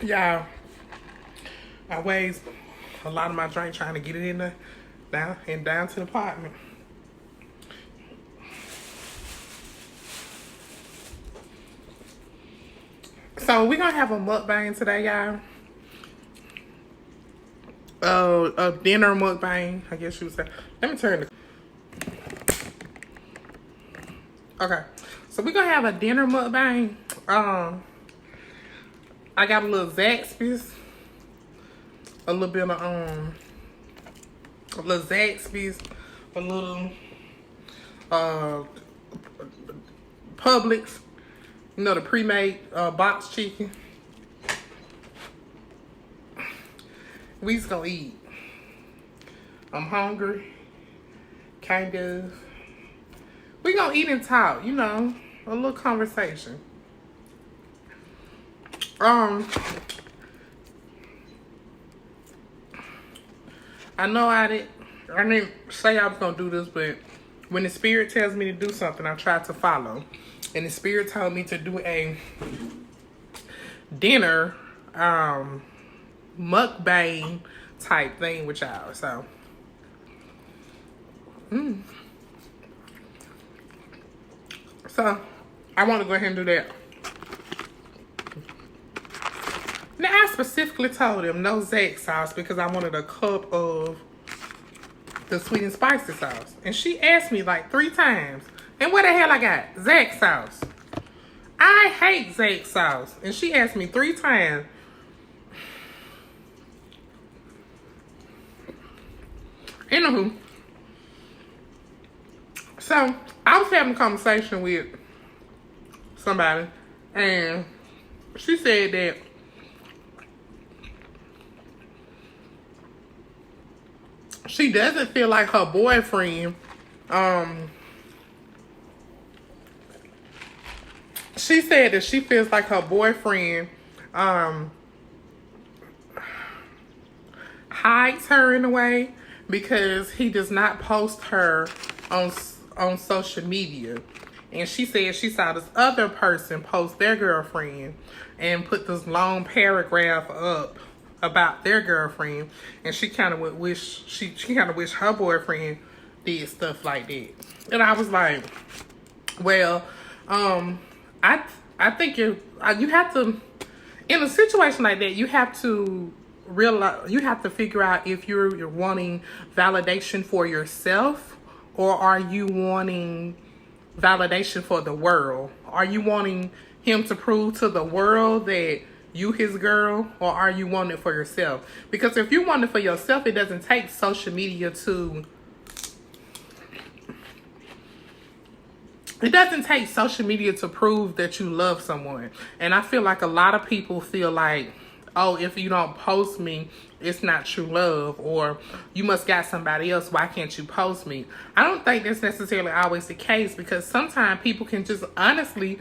Y'all, I waste a lot of my drink trying to get it in there, down to the apartment. So we're gonna have a mukbang today, y'all. A dinner mukbang, I guess you would say. Let me turn the. Okay, so we're gonna have a dinner mukbang. I got a little Zaxby's, a little bit of a little Zaxby's, a little Publix, you know, the pre-made box chicken. We just gonna eat. I'm hungry, kind of. We gonna eat and talk, you know, a little conversation. I know I didn't say I was gonna do this, but when the spirit tells me to do something, I try to follow. And the spirit told me to do a dinner mukbang type thing with y'all. So So I want to go ahead and do that. Now I specifically told him no Zax sauce because I wanted a cup of the sweet and spicy sauce. And she asked me like 3 times. And what the hell I got? Zax sauce. I hate Zax sauce. And she asked me 3 times. Anywho. So, I was having a conversation with somebody. And she said that she doesn't feel like her boyfriend, she said that she feels like her boyfriend, hides her in a way because he does not post her on social media. And she said she saw this other person post their girlfriend and put this long paragraph up about their girlfriend, and she kind of wish her boyfriend did stuff like that. And I was like, well, I think you have to, in a situation like that, you have to realize, you have to figure out if you're wanting validation for yourself, or are you wanting validation for the world? Are you wanting him to prove to the world that you his girl, or are you wanting it for yourself? Because if you want it for yourself, it doesn't take social media to prove that you love someone. And I feel like a lot of people feel like, oh, if you don't post me, it's not true love, or you must got somebody else, why can't you post me? I don't think that's necessarily always the case, because sometimes people can just honestly,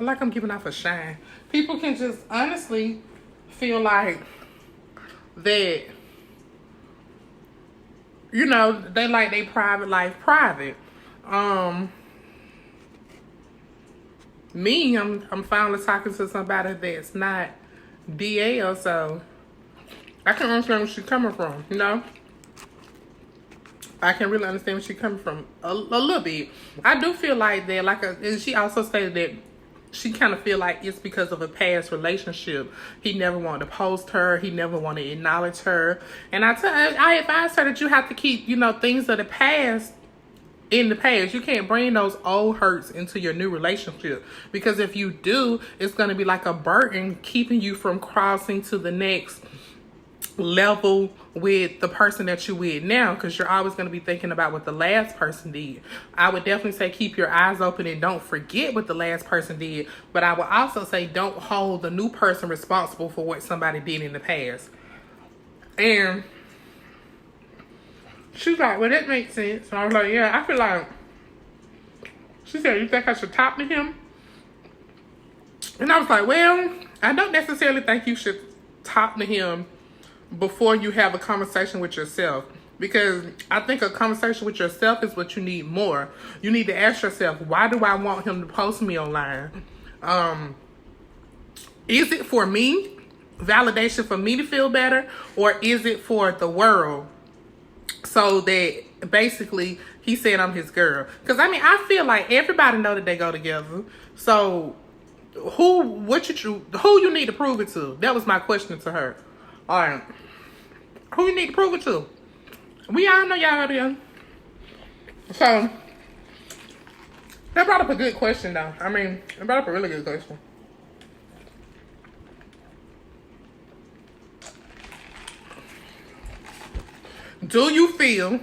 like I'm giving off a shine. People can just honestly feel like that, you know, they like their private life private. Me, I'm finally talking to somebody that's not DL, so I can understand where she's coming from, you know? I can really understand where she's coming from a little bit. I do feel like that, and she also stated that she kind of feel like it's because of a past relationship. He never wanted to post her. He never wanted to acknowledge her. And I advise her that you have to keep, you know, things of the past in the past. You can't bring those old hurts into your new relationship, because if you do, it's going to be like a burden keeping you from crossing to the next level with the person that you're with now, because you're always going to be thinking about what the last person did. I would definitely say keep your eyes open and don't forget what the last person did, but I would also say don't hold the new person responsible for what somebody did in the past. And she's like, well, that makes sense. And I was like, yeah, I feel like, she said, you think I should talk to him? And I was like, well, I don't necessarily think you should talk to him before you have a conversation with yourself, because I think a conversation with yourself is what you need more. You need to ask yourself, why do I want him to post me online? Is it for me? Validation for me to feel better? Or is it for the world? So that basically he said I'm his girl. Because I mean, I feel like everybody know that they go together. So who you need to prove it to? That was my question to her. All right. Who you need to prove it to? We all know y'all together. So that brought up a good question though. I mean, it brought up a really good question. Do you feel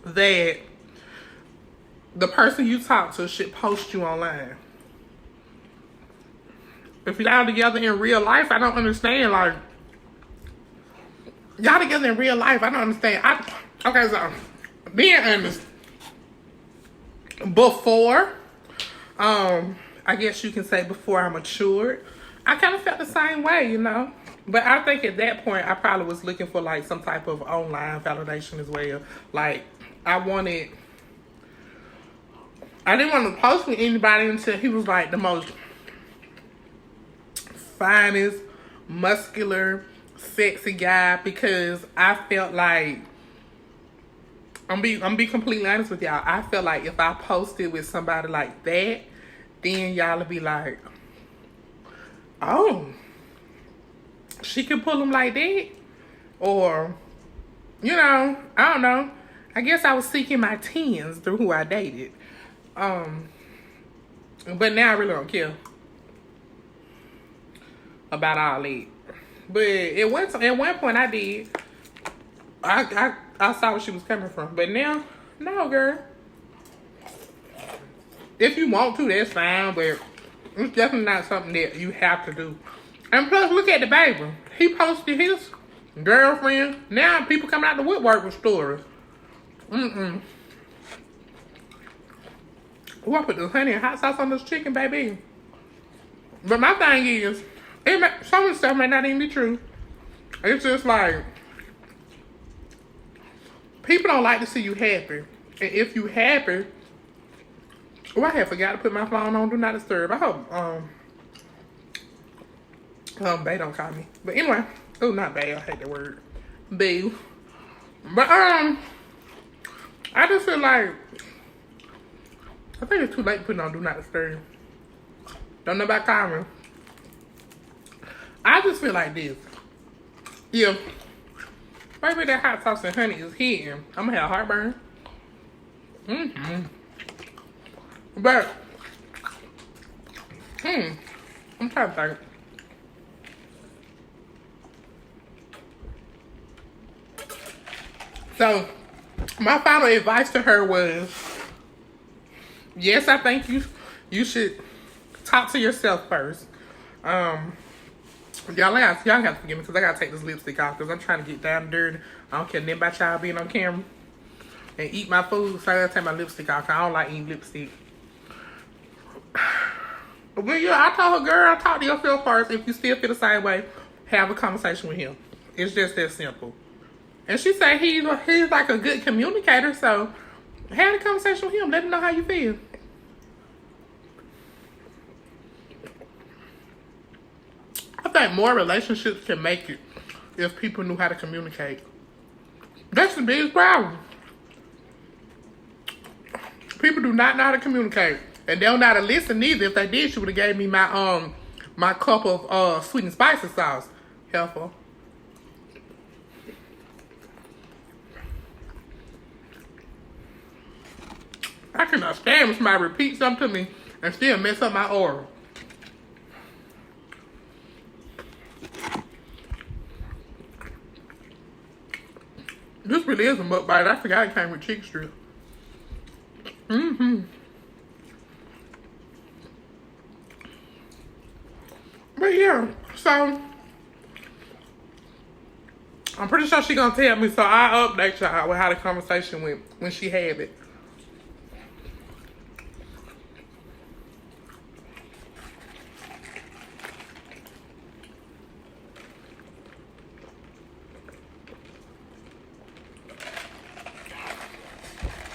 that the person you talk to should post you online? If y'all together in real life, I don't understand. Like, y'all together in real life, I don't understand. Okay, so being honest, before, I guess you can say before I matured, I kind of felt the same way, you know. But I think at that point, I probably was looking for like some type of online validation as well. Like, I didn't want to post with anybody until he was like the most finest, muscular, sexy guy, because I felt like, I'm be completely honest with y'all, I felt like if I posted with somebody like that, then y'all would be like, oh, she can pull him like that? Or, you know, I don't know. I guess I was seeking my tens through who I dated. But now I really don't care about all that. But at one point I did. I saw where she was coming from. But now, no, girl. If you want to, that's fine. But it's definitely not something that you have to do. And plus, look at the baby. He posted his girlfriend. Now people coming out the woodwork with stories. Ooh, I put the honey and hot sauce on this chicken, baby. But my thing is, some of the stuff may not even be true. It's just like, people don't like to see you happy. And if you happy, I had forgot to put my phone on Do Not Disturb. I hope, Bae don't call me. But anyway, oh, not Bae, I hate that word. Bae. But, I just feel like, I think it's too late to put on Do Not Disturb. Don't know about Carmen. I just feel like this. Yeah. Maybe that hot sauce and honey is hitting. I'm gonna have heartburn. But, I'm trying to think. So, my final advice to her was, yes, I think you should talk to yourself first. Y'all have to forgive me because I gotta take this lipstick off because I'm trying to get down dirty. I don't care nothing about y'all being on camera and eat my food, so I gotta take my lipstick off because I don't like eating lipstick. But yeah, I told her, girl, talk to yourself first. If you still feel the same way, have a conversation with him. It's just that simple. And she said he's like a good communicator, so have a conversation with him. Let him know how you feel. I think more relationships can make it if people knew how to communicate. That's the biggest problem. People do not know how to communicate. And they don't know how to listen either. If they did, she would have gave me my cup of sweet and spicy sauce. Helpful. I cannot stand when somebody repeats something to me and still mess up my oral. This really is a mukbang. I forgot it came with chicken strip. But yeah, so I'm pretty sure she gonna tell me, so I'll update y'all with how the conversation went when she had it.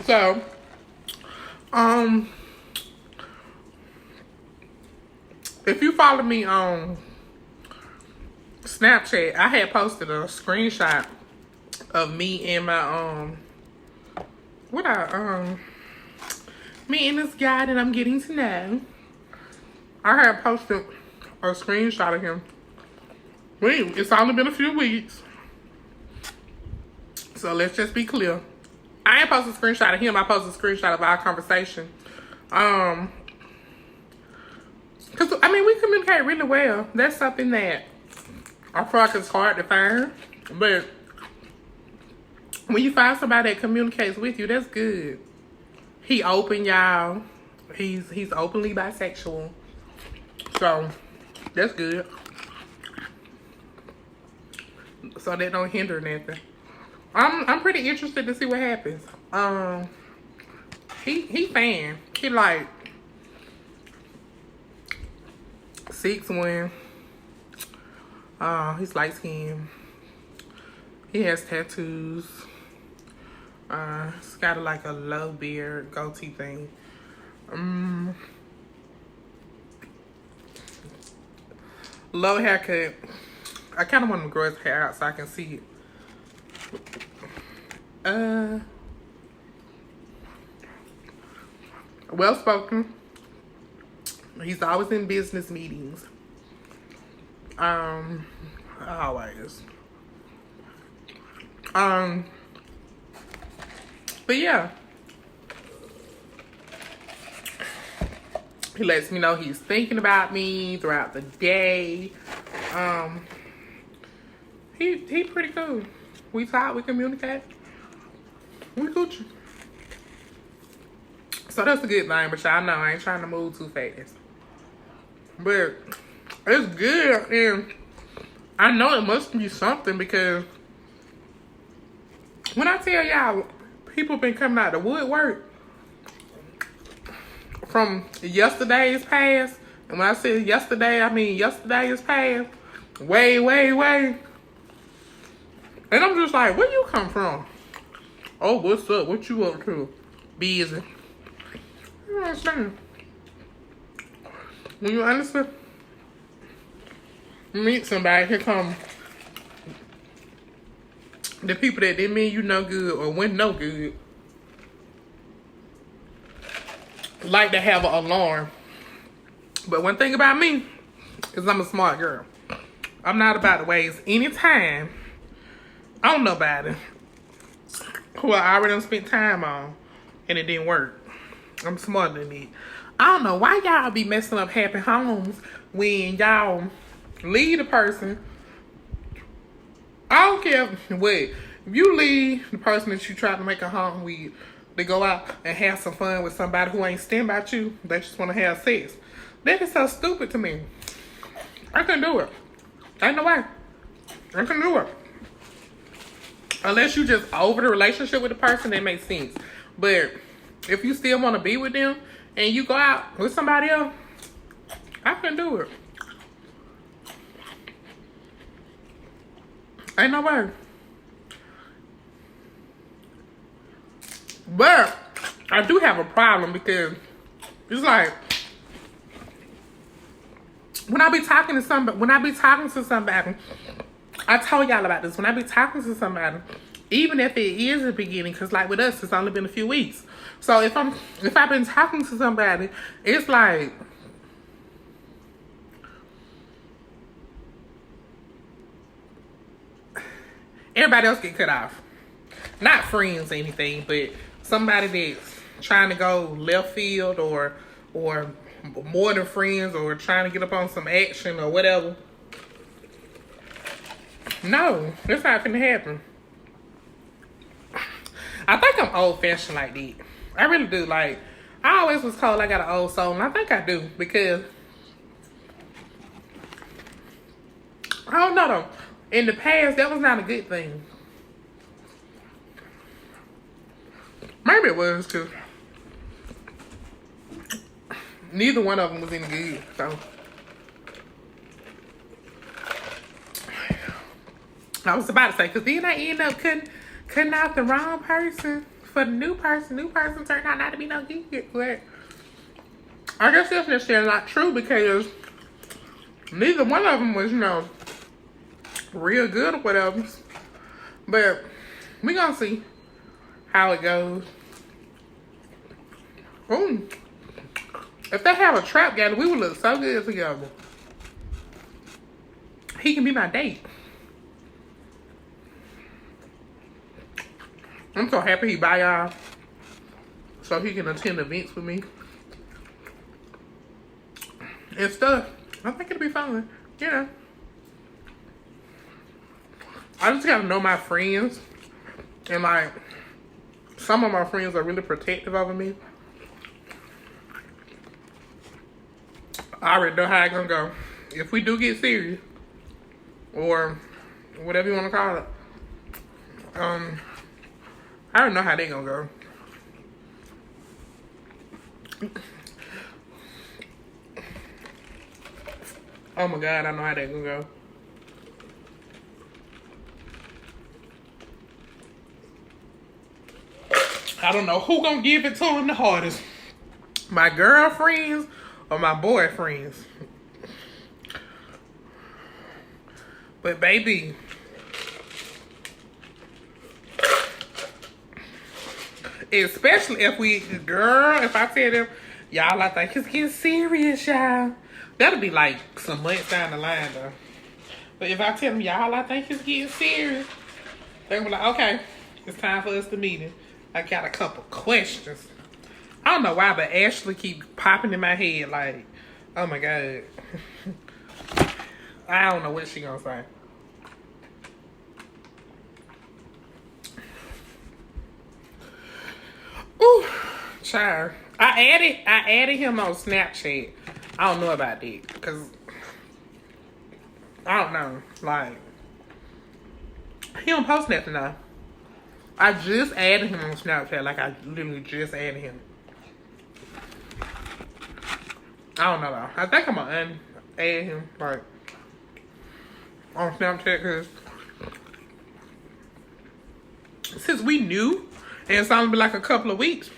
So, if you follow me on Snapchat, I had posted a screenshot of me and my me and this guy that I'm getting to know. I had posted a screenshot of him. Wait, it's only been a few weeks. So let's just be clear. I ain't posted a screenshot of him. I posted a screenshot of our conversation. Cause I mean, we communicate really well. That's something that I feel like it's hard to find. But when you find somebody that communicates with you, that's good. He open, y'all. He's openly bisexual. So that's good. So that don't hinder nothing. I'm pretty interested to see what happens. He fan. He like 6'1". He's light skinned. He has tattoos. He's got like a low beard, goatee thing. Low haircut. I kind of want him to grow his hair out so I can see it. Well spoken. He's always in business meetings. Always. But yeah. He lets me know he's thinking about me throughout the day. He pretty cool. We talk, we communicate. We Gucci. So that's a good thing, but y'all know I ain't trying to move too fast. But it's good, and I know it must be something because when I tell y'all, people been coming out the woodwork from yesterday's past, and when I say yesterday, I mean yesterday's past, way. And I'm just like, where you come from? Oh, what's up? What you up to? Busy. You know what I'm saying? When you understand, meet somebody, here come the people that didn't mean you no good or went no good. Like to have an alarm. But one thing about me is I'm a smart girl. I'm not about to waste any time on nobody who I already done spent time on and it didn't work. I'm smarter than it. I don't know why y'all be messing up happy homes when y'all leave the person. I don't care what. If you leave the person that you try to make a home with, they go out and have some fun with somebody who ain't stand by you, they just want to have sex. That is so stupid to me. I couldn't do it. Ain't no way. I couldn't do it. Unless you just over the relationship with the person, that makes sense. But if you still want to be with them and you go out with somebody else, I couldn't do it. Ain't no way. But I do have a problem because it's like when I be talking to somebody, I told y'all about this. When I be talking to somebody, even if it is the beginning, because like with us, it's only been a few weeks. So if I've been talking to somebody, it's like everybody else get cut off. Not friends or anything, but somebody that's trying to go left field or more than friends or trying to get up on some action or whatever. No, that's not gonna happen. I think I'm old-fashioned like that. I really do. Like, I always was told I got an old soul, and I think I do because I don't know though. In the past, that was not a good thing. Maybe it was because neither one of them was any good. So I was about to say, because then I end up cutting out the wrong person for the new person. New person turned out not to be no good. But I guess that's necessarily not true because neither one of them was, real good or whatever. But we gonna see how it goes. Ooh. If they have a trap together, we would look so good together. He can be my date. I'm so happy he buy y'all so he can attend events with me and stuff. I think it'll be fun. You know. I just gotta know my friends. And like, some of my friends are really protective over me. I already know how it's gonna go. If we do get serious, or whatever you want to call it, I don't know how they gonna go. Oh my God, I know how they gonna go. I don't know who gonna give it to him the hardest. My girlfriends or my boyfriends. But baby, especially if if I tell them, y'all, I think it's getting serious, y'all. That'll be like some months down the line, though. But if I tell them, y'all, I think it's getting serious, they'll be like, okay, it's time for us to meet him. I got a couple questions. I don't know why, but Ashley keep popping in my head like, oh my God. I don't know what she gonna say. Ooh, child. I added him on Snapchat. I don't know about that, because I don't know. Like, he don't post nothing now. I just added him on Snapchat. Like, I literally just added him. I don't know though. I think I'm gonna add him like on Snapchat, because since we knew and it's only been like a couple of weeks,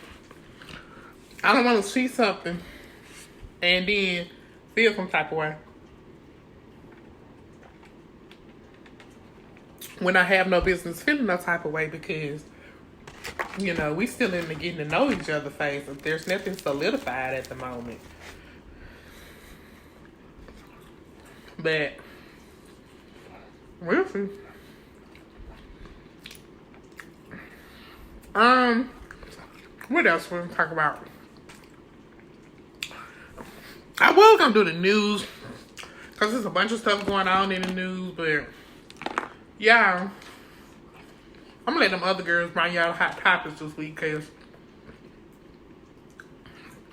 I don't want to see something and then feel some type of way when I have no business feeling no type of way, because you know we still in the getting to know each other phase. There's nothing solidified at the moment. But we'll see. What else we're gonna talk about? I was gonna do the news because there's a bunch of stuff going on in the news, but yeah, I'm gonna let them other girls bring y'all hot topics this week, because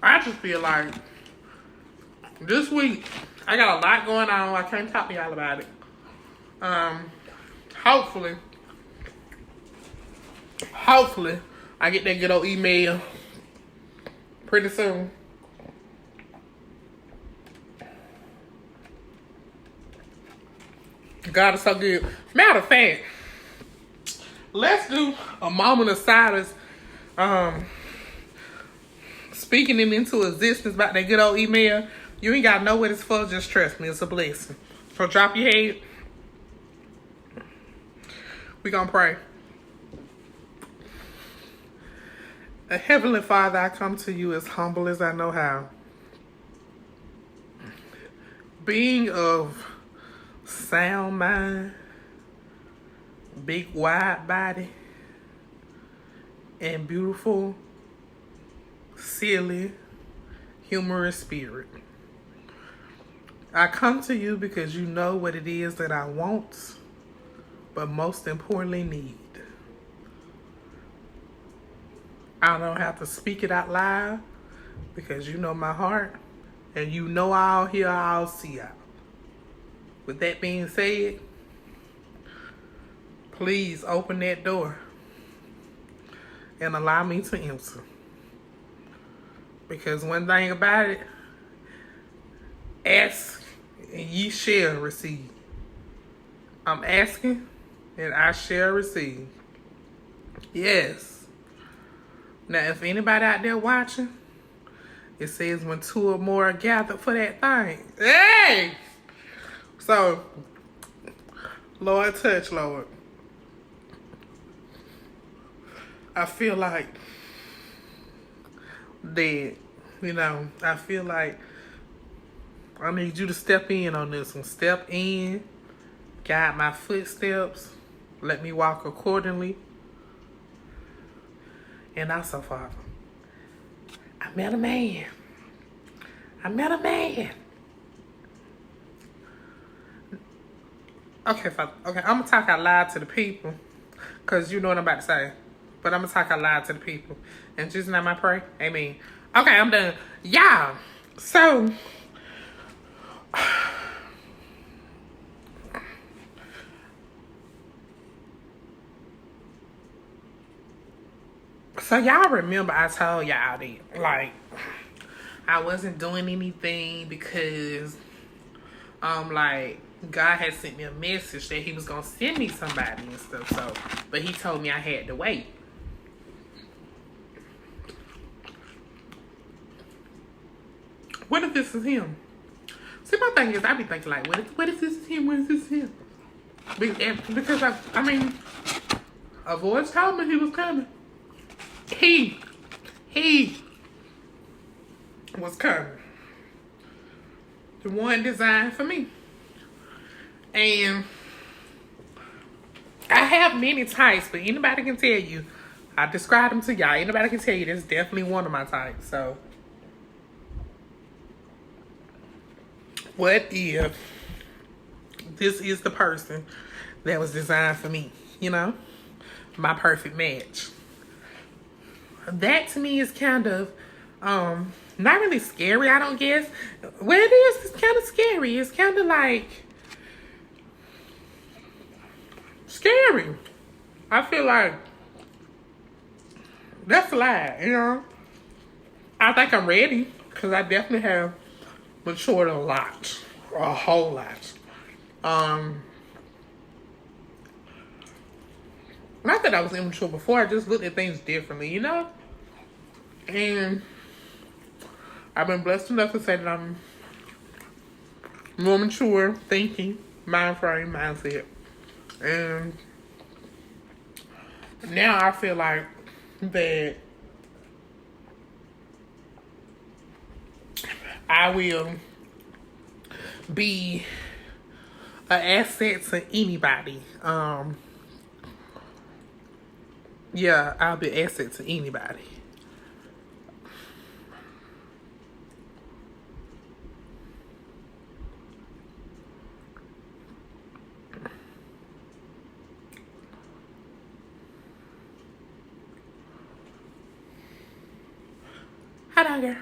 I just feel like this week I got a lot going on. I can't talk to y'all about it. Hopefully, I get that good old email pretty soon. God is so good. Matter of fact, let's do a moment of silence. Speaking it into existence about that good old email. You ain't got to know what it's for. Just trust me. It's a blessing. So drop your head. We gonna pray. Heavenly Father, I come to you as humble as I know how. Being of sound mind, big wide body, and beautiful, silly, humorous spirit. I come to you because you know what it is that I want, but most importantly need. I don't have to speak it out loud because you know my heart, and you know I'll hear, I'll see out. With that being said, please open that door and allow me to enter. Because one thing about it, ask and ye shall receive. I'm asking and I shall receive. Yes. Now, if anybody out there watching, it says when two or more are gathered for that thing. Hey! So, Lord, touch, Lord. I feel like that, I feel like I need you to step in on this one. Step in, guide my footsteps, let me walk accordingly. And also, Father, I met a man. Okay, Father. Okay, I'm gonna talk out loud to the people, cause you know what I'm about to say. But I'm gonna talk out loud to the people. And just now I pray. Amen. Okay, I'm done. Yeah. So y'all remember I told y'all that, like, I wasn't doing anything because like, God had sent me a message that he was gonna send me somebody and stuff. So, but he told me I had to wait. What if this is him? See, my thing is, I be thinking like, what if this is him? What if this is him? Because I mean, a voice told me he was coming. He was coming. The one designed for me. And I have many types, but anybody can tell you, I described them to y'all. Anybody can tell you that's definitely one of my types. So, what if this is the person that was designed for me? My perfect match. That to me is kind of not really scary, I don't guess. Well, it is. It's kind of scary. It's kind of like scary. I feel like that's a lie, I think I'm ready, because I definitely have matured a lot. A whole lot. Not that I was immature before, I just looked at things differently, And I've been blessed enough to say that I'm more mature thinking, mind frame, mindset. And now I feel like that I will be an asset to anybody. Yeah, I'll be an asset to anybody. Hi, dogger.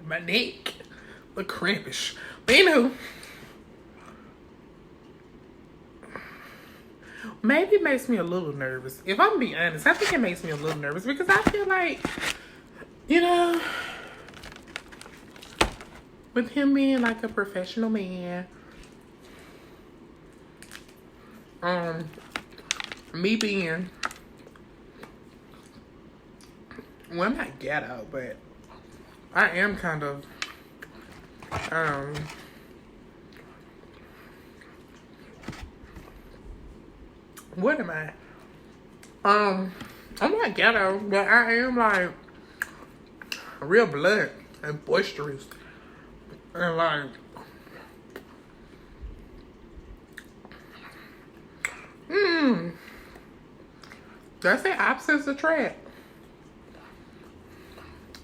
My neck look crampish. But anywho, maybe it makes me a little nervous. If I'm being honest, I think it makes me a little nervous because I feel like, with him being like a professional man, me being, well, I'm not ghetto, but I am kind of, what am I? I'm not ghetto, but I am like real blunt and boisterous. And like, that's the opposites attract.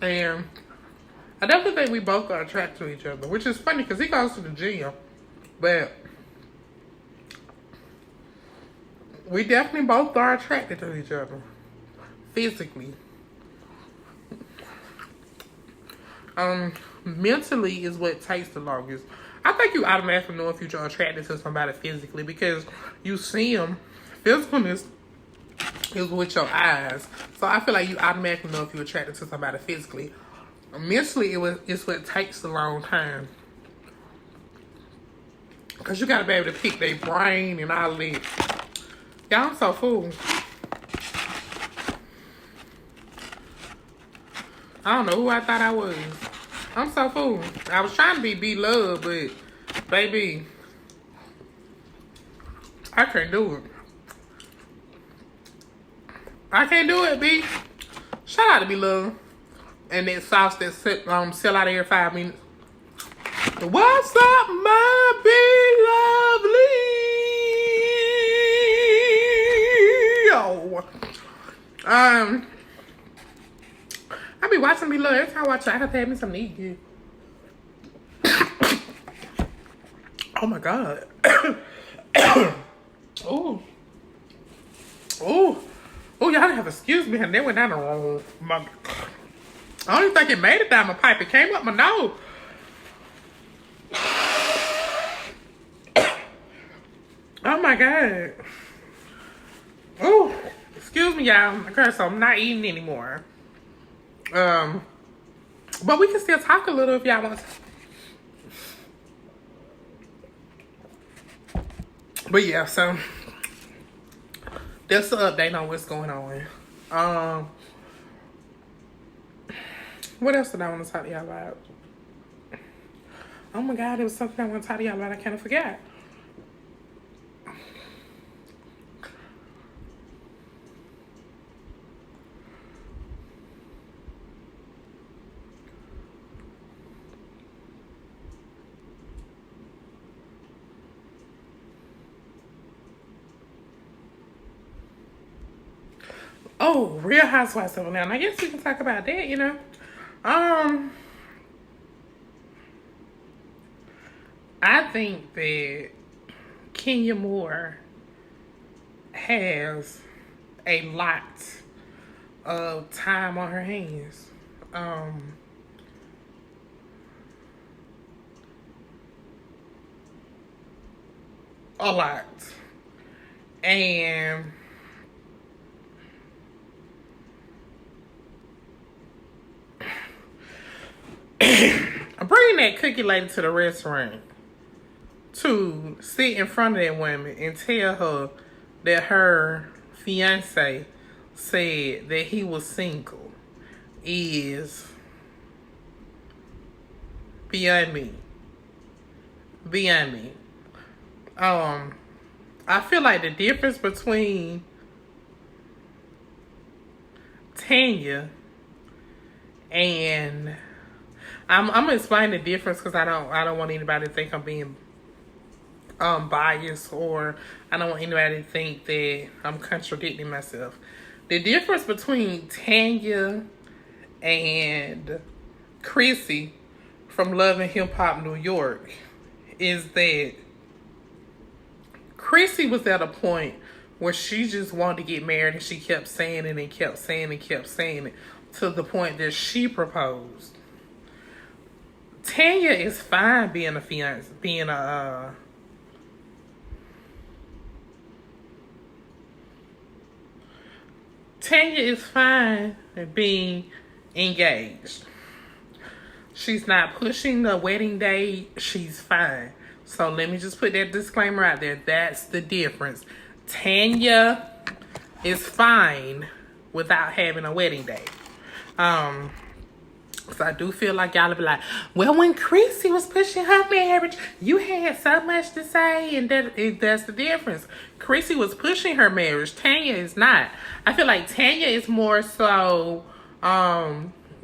And I definitely think we both are attracted to each other, which is funny because he goes to the gym, but we definitely both are attracted to each other physically. Mentally is what takes the longest. I think you automatically know if you're attracted to somebody physically because you see them. Physicalness is with your eyes. So I feel like you automatically know if you're attracted to somebody physically. Mentally, it's what takes a long time. Because you got to be able to pick their brain and all that. Y'all, I'm so full. I don't know who I thought I was. I'm so fool. I was trying to be B-Love, but baby, I can't do it. I can't do it, B. Shout out to B-Love. And that sauce that sell out every 5 minutes. What's up, my B-Lovely? I be watching B-Love. Every time I watch it, I have to have me something to eat good. Oh my God. Oh. Oh. Oh, y'all have to excuse me. And they went down the wrong. I don't even think it made it down my pipe. It came up my nose. Oh my God. Oh, excuse me, y'all. Okay, so I'm not eating anymore. But we can still talk a little if y'all want to. But yeah, so that's the update on what's going on. What else did I want to talk to y'all about? Oh my God, there was something I want to talk to y'all about. I kind of forgot. Oh, Real Housewives of Atlanta. I guess we can talk about that, you know. I think that Kenya Moore has a lot of time on her hands. A lot. And I'm bringing that cookie lady to the restaurant to sit in front of that woman and tell her that her fiance said that he was single is beyond me. Beyond me. I feel like the difference between Tanya and I'm gonna explain the difference because I don't want anybody to think I'm being biased, or I don't want anybody to think that I'm contradicting myself. The difference between Tanya and Chrissy from Love and Hip Hop New York is that Chrissy was at a point where she just wanted to get married, and she kept saying it and kept saying it and kept saying it to the point that she proposed. Tanya is fine being a fiance, Tanya is fine being engaged. She's not pushing the wedding date. She's fine. So let me just put that disclaimer out there. That's the difference. Tanya is fine without having a wedding date. So I do feel like y'all will be like, well, when Chrissy was pushing her marriage, you had so much to say, and that's the difference. Chrissy was pushing her marriage. Tanya is not. I feel like Tanya is more so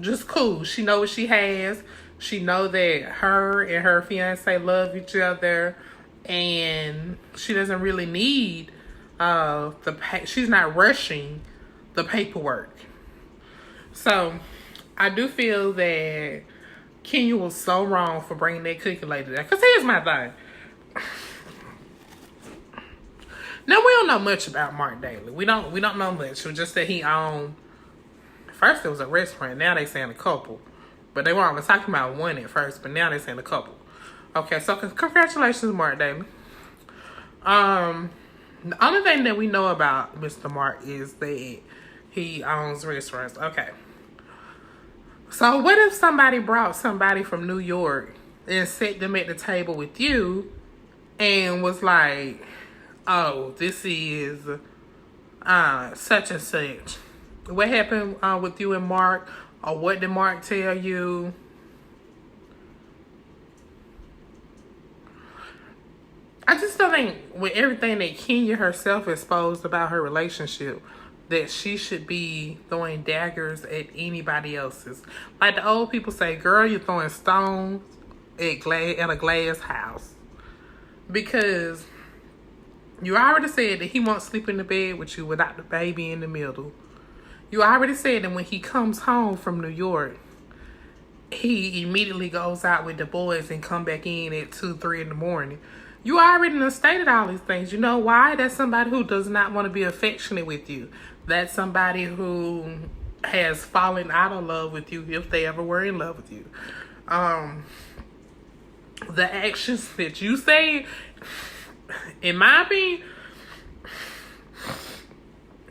just cool. She knows what she has. She knows that her and her fiance love each other, and she doesn't really need she's not rushing the paperwork. So I do feel that Kenya was so wrong for bringing that cookie lady there. Because here's my thing. Now, we don't know much about Mark Daly. We don't know much. It was just that he owned... First, it was a restaurant. Now they saying a couple. But they weren't talking about one at first. But now they're saying a couple. Okay, so congratulations, Mark Daly. The only thing that we know about Mr. Mark is that he owns restaurants. Okay. So what if somebody brought somebody from New York and set them at the table with you and was like, oh, this is such and such. What happened with you and Mark? Or what did Mark tell you? I just don't think with everything that Kenya herself exposed about her relationship, that she should be throwing daggers at anybody else's. Like the old people say, girl, you're throwing stones at a glass house. Because you already said that he won't sleep in the bed with you without the baby in the middle. You already said that when he comes home from New York, he immediately goes out with the boys and come back in at 2, 3 in the morning. You already stated all these things. You know why? That's somebody who does not want to be affectionate with you. That's somebody who has fallen out of love with you, if they ever were in love with you. The actions that you say, in my opinion,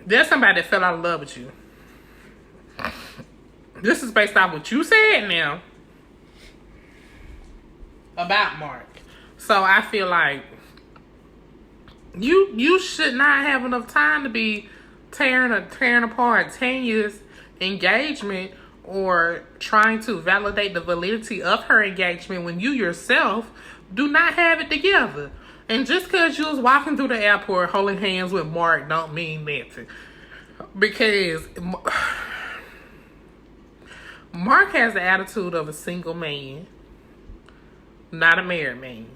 there's somebody that fell out of love with you. This is based off what you said now about Mark. So I feel like you should not have enough time to be tearing apart Tanya's engagement or trying to validate the validity of her engagement when you yourself do not have it together. And just because you was walking through the airport holding hands with Mark don't mean nothing. Because Mark has the attitude of a single man, not a married man.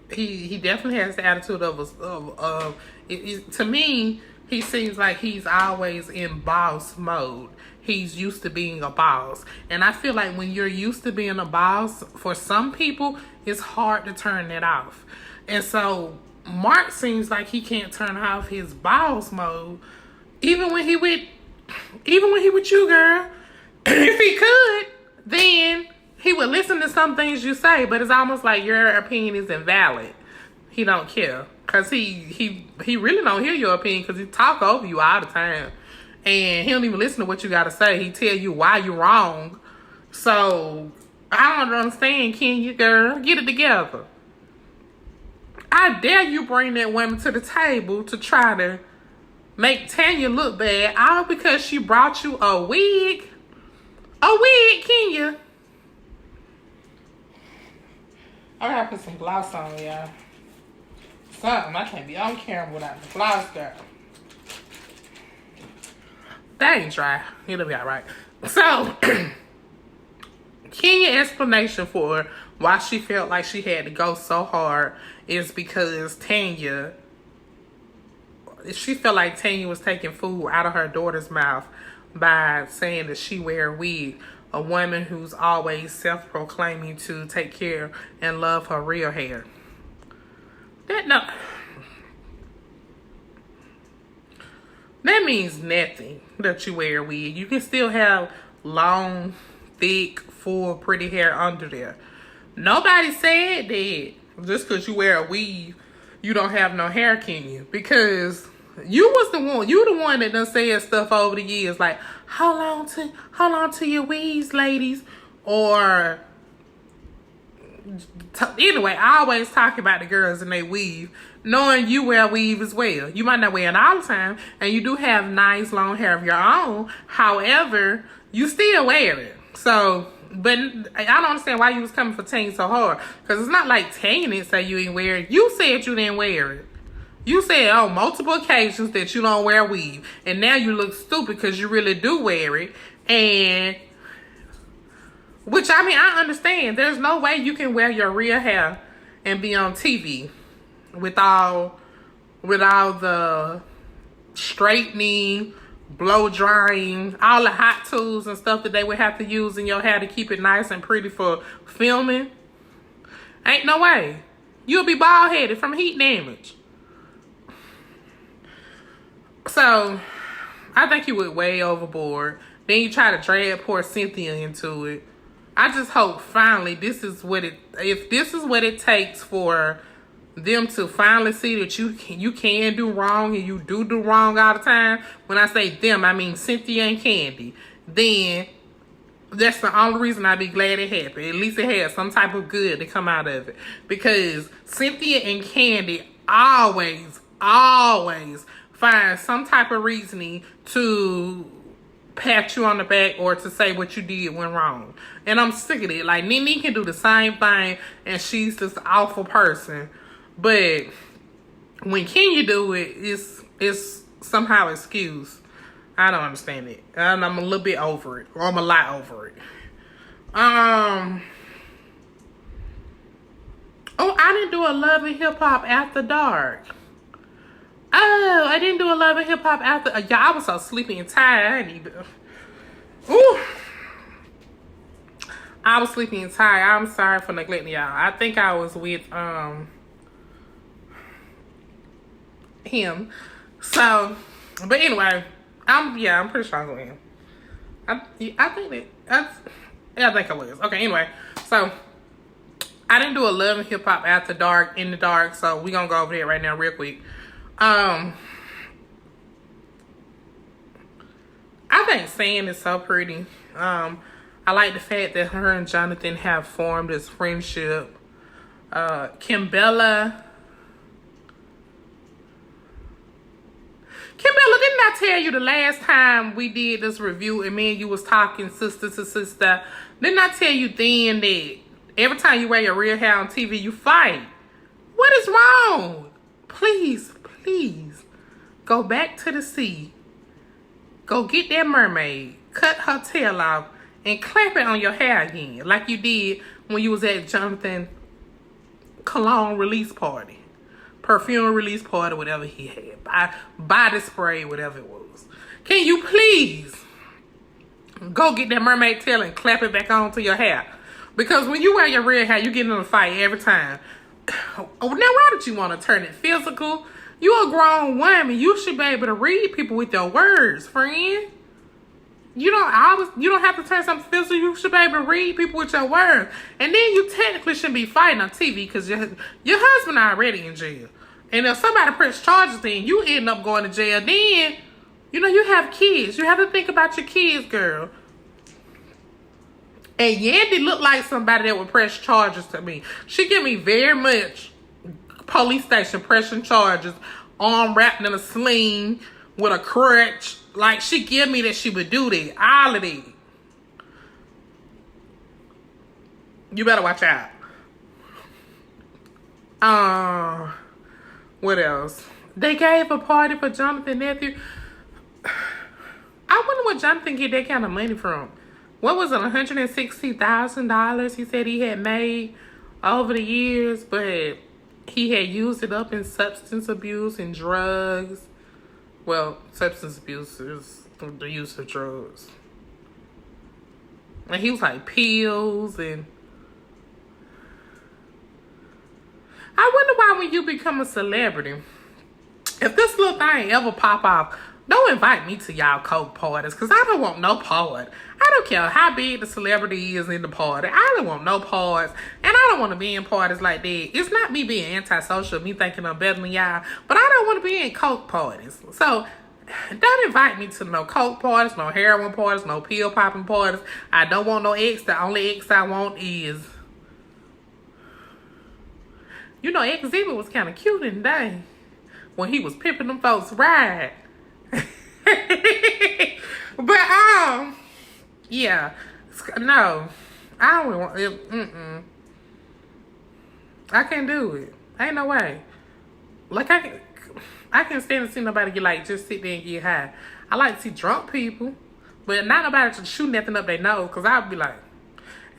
He definitely has the attitude of to me, he seems like he's always in boss mode. He's used to being a boss. And I feel like when you're used to being a boss, for some people, it's hard to turn that off. And so Mark seems like he can't turn off his boss mode, even when he with you, girl. If he could, then he would listen to some things you say, but it's almost like your opinion is invalid. He don't care. Because he really don't hear your opinion because he talk over you all the time. And he don't even listen to what you got to say. He tell you why you're wrong. So, I don't understand, Kenya, girl. Get it together. I dare you bring that woman to the table to try to make Tanya look bad, all because she brought you a wig. A wig, Kenya. I gotta put some gloss on, y'all. Something. I can't be on camera without the gloss, girl. That ain't dry. It'll be alright. So, Kenya's explanation for why she felt like she had to go so hard is because she felt like Tanya was taking food out of her daughter's mouth by saying that she wear a wig. A woman who's always self-proclaiming to take care and love her real hair. That means nothing that you wear a wig. You can still have long, thick, full, pretty hair under there. Nobody said that just because you wear a weave, you don't have no hair, can you? Because you the one that done said stuff over the years like, hold on to your weaves, ladies. Or anyway, I always talk about the girls and they weave, knowing you wear weave as well. You might not wear it all the time, and you do have nice long hair of your own. However, you still wear it. So, but I don't understand why you was coming for Tanya so hard. Because it's not like Tanya didn't say you ain't wear it. You said you didn't wear it. You said on multiple occasions that you don't wear weave. And now you look stupid because you really do wear it. And, which, I mean, I understand. There's no way you can wear your real hair and be on TV with all the straightening, blow drying, all the hot tools and stuff that they would have to use in your hair to keep it nice and pretty for filming. Ain't no way. You'll be bald-headed from heat damage. So, I think you went way overboard. Then you try to drag poor Cynthia into it. I just hope finally if this is what it takes for them to finally see that you can do wrong and you do wrong all the time. When I say them, I mean Cynthia and Candy. Then that's the only reason I'd be glad it happened. At least it had some type of good to come out of it. Because Cynthia and Candy always find some type of reasoning to pat you on the back or to say what you did went wrong. And I'm sick of it. Like, Nene can do the same thing, and she's this awful person. But when Kenya do it, it's somehow excused. I don't understand it. And I'm a little bit over it. Or I'm a lot over it. Oh, I didn't do a Love and Hip Hop After Dark. Oh, I didn't do a Love and Hip Hop after. Y'all, I was so sleepy and tired. I didn't even. Ooh. I was sleepy and tired. I'm sorry for neglecting y'all. I think I was with him. So, but anyway, I'm pretty sure I was with him. I think I was. Okay, anyway, so I didn't do a Love and Hip Hop After Dark in the dark. So we gonna go over there right now, real quick. I think Sand is so pretty. I like the fact that her and Jonathan have formed this friendship. Kimbella, didn't I tell you the last time we did this review and me and you was talking sister to sister? Didn't I tell you then that every time you wear your real hair on TV, you fight? What is wrong? Please, go back to the sea. Go get that mermaid, cut her tail off, and clamp it on your hair again, like you did when you was at Jonathan cologne release party, perfume release party, whatever he had, body spray, whatever it was. Can you please go get that mermaid tail and clap it back onto your hair? Because when you wear your real hair, you get in a fight every time. Oh, now why did you want to turn it physical? You a grown woman. You should be able to read people with your words, friend. You don't have to turn something physical. You should be able to read people with your words. And then you technically shouldn't be fighting on TV because your husband already in jail. And if somebody press charges, then you end up going to jail. Then, you have kids. You have to think about your kids, girl. And Yandy looked like somebody that would press charges to me. She give me very much police station pressing charges, arm wrapped in a sling with a crutch. Like, she give me that she would do that. All of that. You better watch out. What else? They gave a party for Jonathan Nephew. I wonder where Jonathan get that kind of money from. What was it, $160,000 he said he had made over the years, but he had used it up in substance abuse and drugs. Well, substance abuse is the use of drugs. And he was like pills and... I wonder why when you become a celebrity, if this little thing ever pop off, don't invite me to y'all coke parties, because I don't want no part. I don't care how big the celebrity is in the party. I don't want no parts. And I don't want to be in parties like that. It's not me being antisocial, me thinking I'm better than y'all, but I don't want to be in coke parties. So, don't invite me to no coke parties, no heroin parties, no pill popping parties. I don't want no ex. The only ex I want is... Exhibit was kind of cute in the day when he was pimping them folks ride. But yeah, no, I don't want it. I can't do it. Ain't no way. Like, I can't stand to see nobody get like just sit there and get high. I like to see drunk people, but not nobody to shoot nothing up their nose, because I'd be like,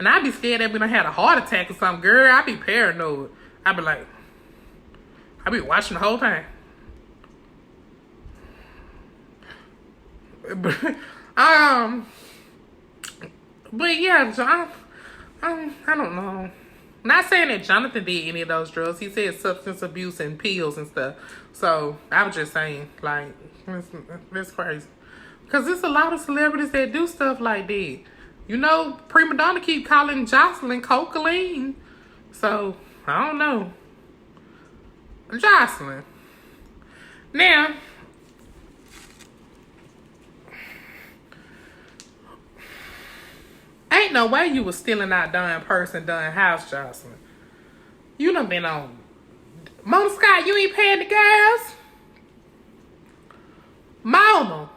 and I'd be scared that we done had a heart attack or something. Girl, I'd be paranoid. I'd be like, I'd be watching the whole time. But yeah, I don't know. Not saying that Jonathan did any of those drugs. He said substance abuse and pills and stuff. So I was just saying, like, that's crazy. Because there's a lot of celebrities that do stuff like that. Prima Donna keep calling Jocelyn cocaine. So I don't know. Jocelyn. Now, ain't no way you was stealing out done person, done house, Jocelyn. You done been on Mona Scott, you ain't paying the girls? Mona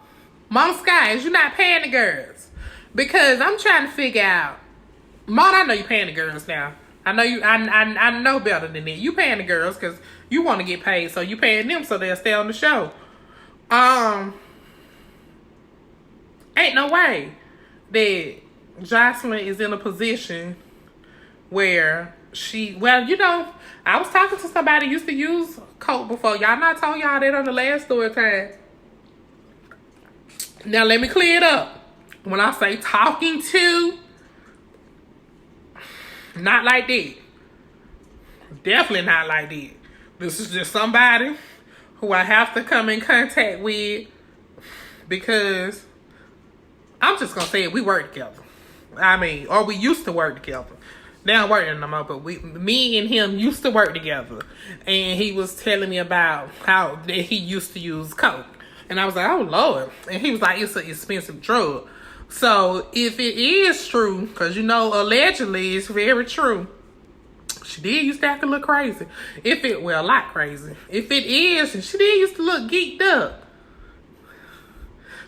Mom Sky, is you not paying the girls? Because I'm trying to figure out. Mom, I know you paying the girls now. I know you. I know better than that. You paying the girls because you want to get paid, so you paying them so they'll stay on the show. Ain't no way that Jocelyn is in a position where well, I was talking to somebody who used to use coke before. Y'all not told y'all that on the last story time. Now let me clear it up. When I say talking to, not like that. Definitely not like that. This is just somebody who I have to come in contact with because I'm just gonna say it, we work together. I mean, or we used to work together. Now working no more, but me and him used to work together. And he was telling me about how that he used to use coke. And I was like, oh Lord. And he was like, it's an expensive drug. So if it is true, because allegedly it's very true. She did used to act a little crazy. A lot crazy. If it is, and she did used to look geeked up.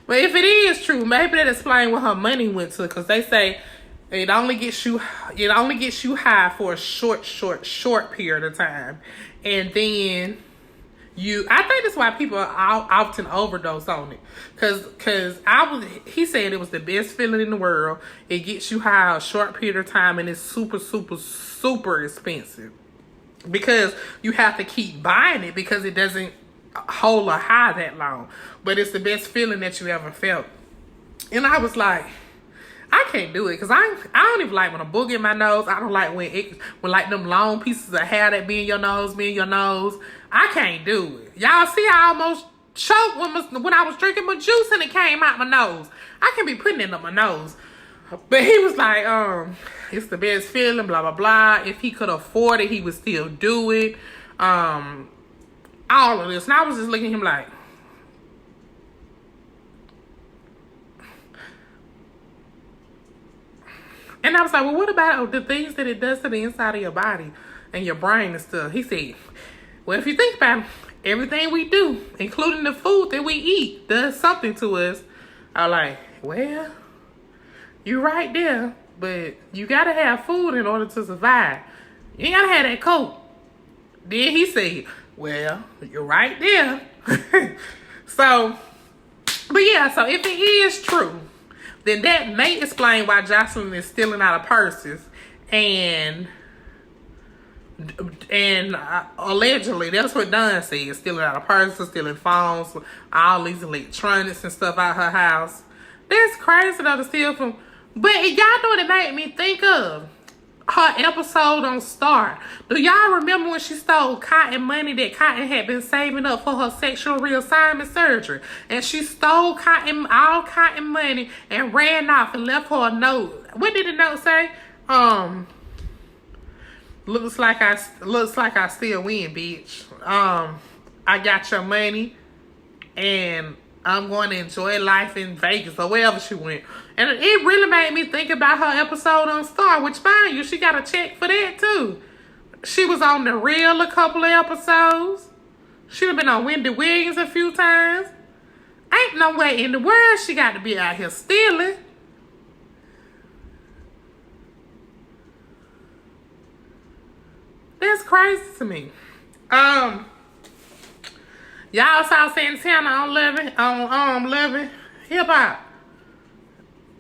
But if it is true, maybe that explains what her money went to. Because they say it only gets you high for a short period of time. And then I think that's why people often overdose on it. Cause he said it was the best feeling in the world. It gets you high a short period of time and it's super, super, super expensive. Because you have to keep buying it because it doesn't hold a high that long. But it's the best feeling that you ever felt. And I was like, I can't do it because I don't even like when a booger in my nose. I don't like when like them long pieces of hair that be in your nose. I can't do it. Y'all see I almost choked when I was drinking my juice and it came out my nose. I can be putting it in my nose. But he was like, it's the best feeling, blah, blah, blah. If he could afford it, he would still do it. All of this. And I was just looking at him like, and I was like, well, what about the things that it does to the inside of your body and your brain and stuff? He said, well, if you think about it, everything we do, including the food that we eat, does something to us. I was like, well, you're right there, but you got to have food in order to survive. You ain't got to have that coke. Then he said, well, you're right there. So if it is true, then that may explain why Jocelyn is stealing out of purses and allegedly, that's what Don said, stealing out of purses, stealing phones, all these electronics and stuff out her house. That's crazy though to steal from. But y'all know what it made me think of? Her episode on Star. Do y'all remember when she stole Cotton money that Cotton had been saving up for her sexual reassignment surgery? And she stole all Cotton money and ran off and left her a note. What did the note say? Looks like I still win, bitch. I got your money and I'm going to enjoy life in Vegas or wherever she went. And it really made me think about her episode on Star, which, mind you, she got a check for that, too. She was on The Real a couple of episodes. She'd have been on Wendy Williams a few times. Ain't no way in the world she got to be out here stealing. That's crazy to me. Y'all saw Santana on Loving Hip Hop.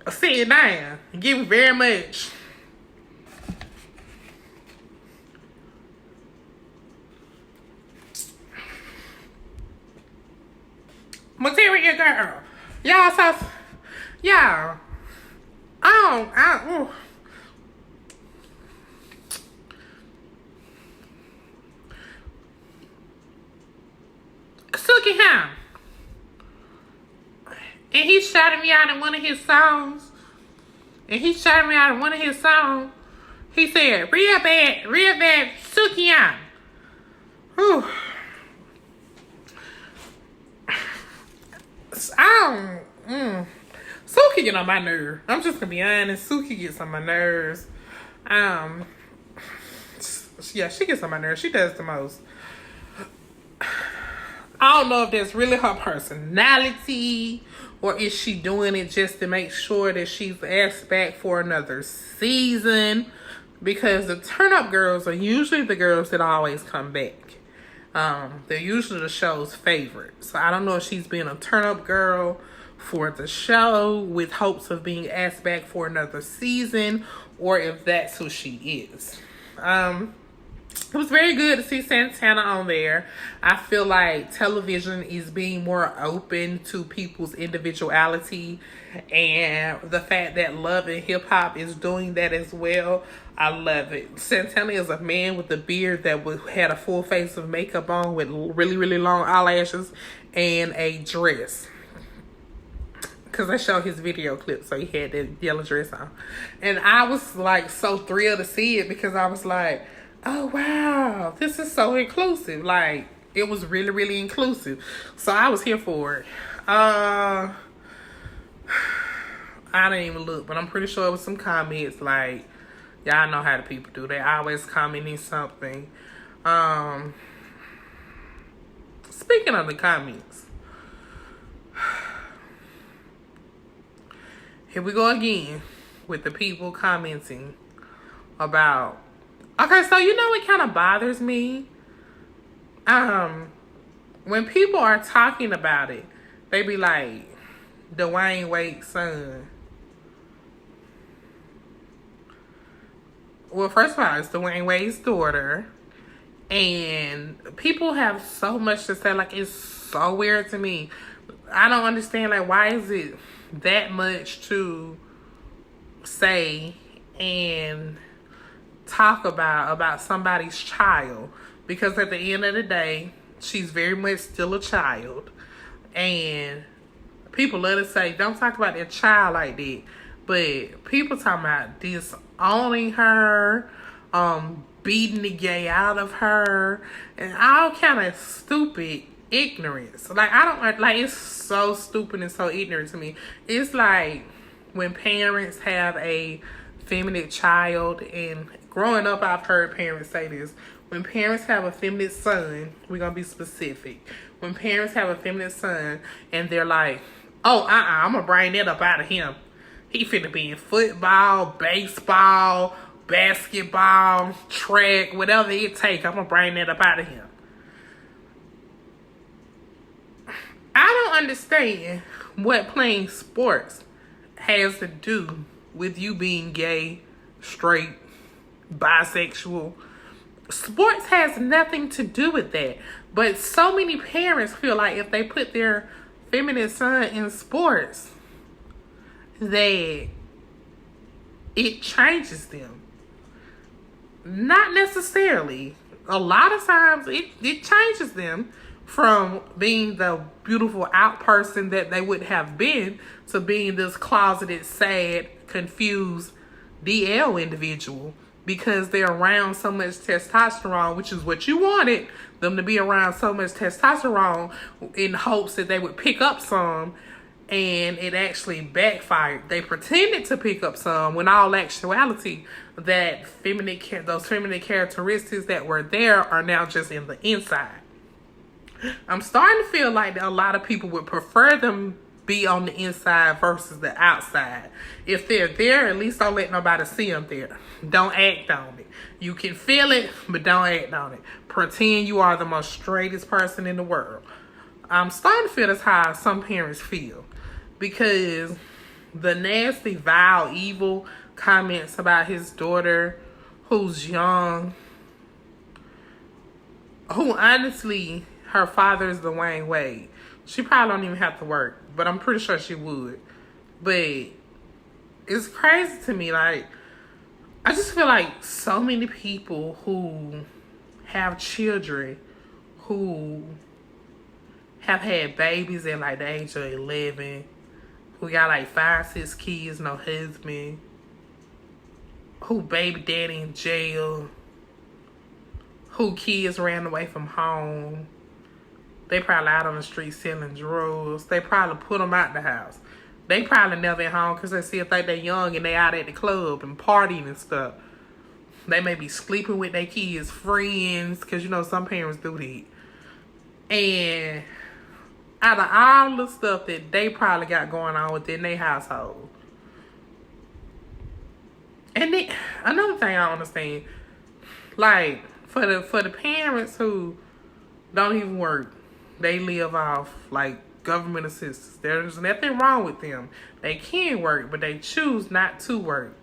Sit down. Give me very much. Material girl. Y'all saw. Y'all. Suki Ham. And he shouted me out in one of his songs. He said, real bad Suki Ham. Whew. Suki get on my nerves. I'm just gonna be honest. Suki gets on my nerves. Yeah, she gets on my nerves. She does the most. I don't know if that's really her personality Or is she doing it just to make sure that she's asked back for another season? Because the turn up girls are usually the girls that always come back. They're usually the show's favorite. So I don't know if she's being a turn up girl for the show with hopes of being asked back for another season, or if that's who she is. It was very good to see Santana on there. I feel like television is being more open to people's individuality, and the fact that Love and Hip Hop is doing that as well, I love it. Santana is a man with a beard that had a full face of makeup on with really, really long eyelashes and a dress. Because I showed his video clip, so he had that yellow dress on. And I was like so thrilled to see it, because I was like, oh wow, this is so inclusive. Like, it was really, really inclusive. So I was here for it. I didn't even look, but I'm pretty sure it was some comments like, y'all know how the people do. They always commenting something. Speaking of the comments, here we go again with the people commenting about. Okay, so you know what kind of bothers me? When people are talking about it, they be like, Dwayne Wade's son. Well, first of all, it's Dwayne Wade's daughter. And people have so much to say. Like, it's so weird to me. I don't understand, like, why is it that much to say and talk about somebody's child? Because at the end of the day, she's very much still a child, and people love to say, don't talk about their child like that. But people talking about disowning her, beating the gay out of her, and all kind of stupid ignorance. Like, I don't like, it's so stupid and so ignorant to me. It's like when parents have a feminine child, and growing up, I've heard parents say this. When parents have a feminine son, we're going to be specific. When parents have a feminine son and they're like, oh, I'm going to bring that up out of him. He finna be in football, baseball, basketball, track, whatever it takes. I'm going to bring that up out of him. I don't understand what playing sports has to do with you being gay, straight, bisexual. Sports has nothing to do with that. But so many parents feel like if they put their feminine son in sports, that it changes them. Not necessarily. A lot of times it changes them from being the beautiful out person that they would have been to being this closeted, sad, confused DL individual, because they're around so much testosterone, which is what you wanted them to be around, so much testosterone, in hopes that they would pick up some, and it actually backfired. They pretended to pick up some, when all actuality, that those feminine characteristics that were there are now just in the inside. I'm starting to feel like a lot of people would prefer them be on the inside versus the outside. If they're there, at least don't let nobody see them there. Don't act on it. You can feel it, but don't act on it. Pretend you are the most straightest person in the world. I'm starting to feel that's how some parents feel, because the nasty, vile, evil comments about his daughter, who's young, who honestly, her father is Dwayne Wade. She probably don't even have to work, but I'm pretty sure she would. But it's crazy to me. Like, I just feel like so many people who have children, who have had babies at like the age of 11, who got like 5, 6 kids, no husband, who baby daddy in jail, who kids ran away from home. They probably out on the street selling drugs. They probably put them out the house. They probably never at home because they still think they're young and they out at the club and partying and stuff. They may be sleeping with their kids' friends, because you know some parents do that. And Out of all the stuff that they probably got going on within their household. And then, another thing I don't understand, like, for the parents who don't even work, they live off, like, government assistance. There's nothing wrong with them. They can work, but they choose not to work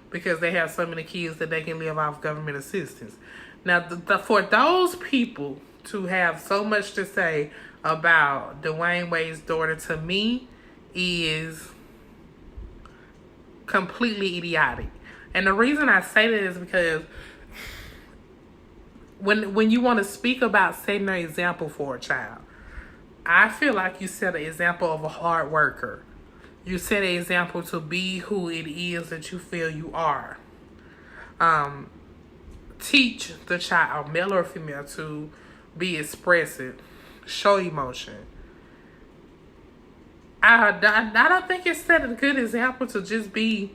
because they have so many kids that they can live off government assistance. Now, for those people to have so much to say about Dwayne Wade's daughter, to me, is completely idiotic. And the reason I say that is because when you want to speak about setting an example for a child, I feel like you set an example of a hard worker. You set an example to be who it is that you feel you are. Teach the child, male or female, to be expressive, show emotion. I don't think it's set a good example to just be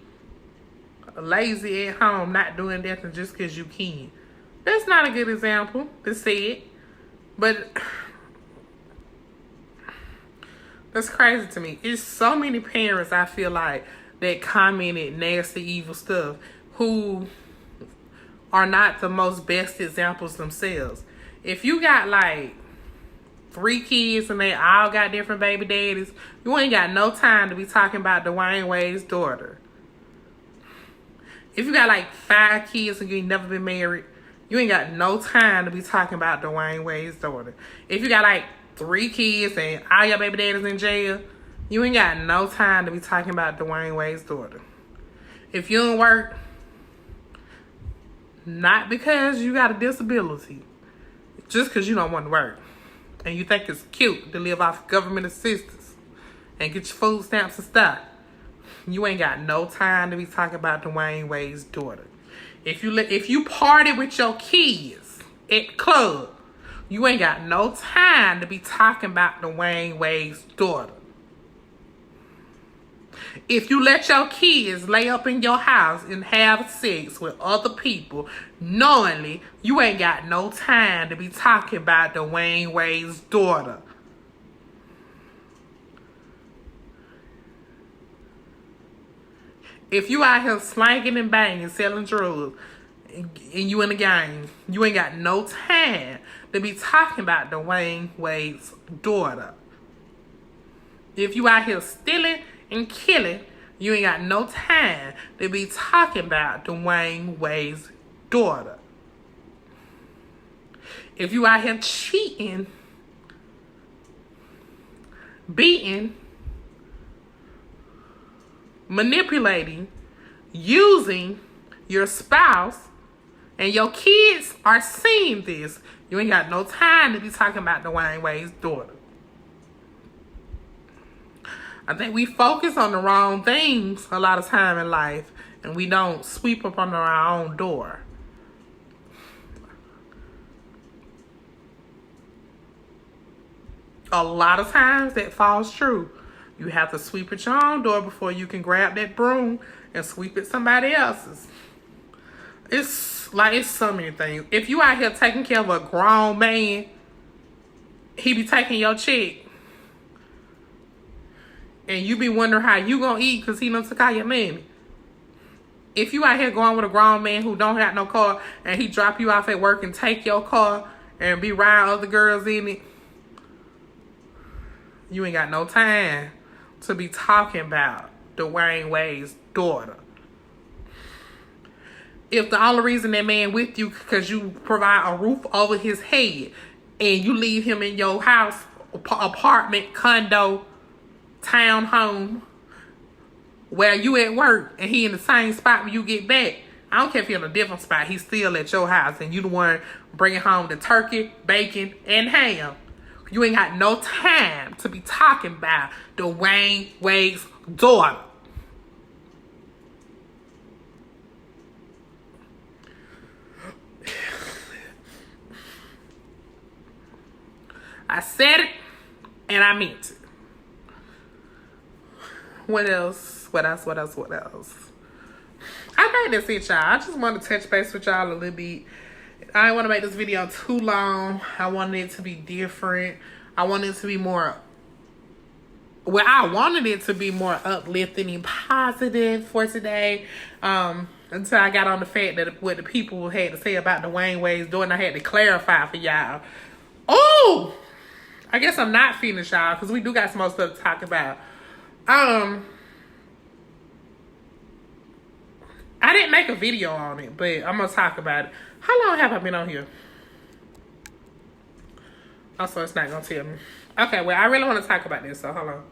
lazy at home, not doing nothing just because you can. That's not a good example to say it. But that's crazy to me. It's so many parents, I feel like, that commented nasty, evil stuff who are not the most best examples themselves. If you got like 3 kids and they all got different baby daddies, you ain't got no time to be talking about Dwayne Wade's daughter. If you got like 5 kids and you ain't never been married, you ain't got no time to be talking about Dwayne Wade's daughter. If you got like 3 kids and all your baby daddies in jail, you ain't got no time to be talking about Dwayne Wade's daughter. If you don't work, not because you got a disability, just because you don't want to work and you think it's cute to live off government assistance and get your food stamps and stuff, you ain't got no time to be talking about Dwayne Wade's daughter. If you party with your kids at the club, you ain't got no time to be talking about Dwayne Wade's daughter. If you let your kids lay up in your house and have sex with other people knowingly, you ain't got no time to be talking about Dwayne Wade's daughter. If you out here slanging and banging, selling drugs, and you in the gang, you ain't got no time to be talking about Dwayne Wade's daughter. If you out here stealing and killing, you ain't got no time to be talking about Dwayne Wade's daughter. If you out here cheating, beating, manipulating, using your spouse, and your kids are seeing this, you ain't got no time to be talking about Dwayne Wade's daughter. I think we focus on the wrong things a lot of time in life, and we don't sweep up under our own door. A lot of times that falls true. You have to sweep at your own door before you can grab that broom and sweep at somebody else's. It's so many things. If you out here taking care of a grown man, he be taking your check, and you be wondering how you gonna eat because he done took out your money. If you out here going with a grown man who don't have no car and he drop you off at work and take your car and be riding other girls in it, you ain't got no time to be talking about Dwayne Wade's daughter. If the only reason that man with you because you provide a roof over his head and you leave him in your house, apartment, condo, townhome, where you at work and he in the same spot when you get back, I don't care if you're in a different spot, he's still at your house and you the one bringing home the turkey, bacon, and ham. You ain't got no time to be talking about Dwayne Wade's daughter. I said it and I meant it. What else? I think that's it, y'all. I just want to touch base with y'all a little bit. I didn't want to make this video too long. I wanted it to be different. I wanted it to be more well, I wanted it to be more uplifting and positive for today. Until I got on the fact that what the people had to say about Dwayne Wade's door, and I had to clarify for y'all. Oh, I guess I'm not finished, y'all, because we do got some more stuff to talk about. I didn't make a video on it, but I'm gonna talk about it. How long have I been on here? Also, it's not gonna tell me. Okay, well, I really want to talk about this, so hold on.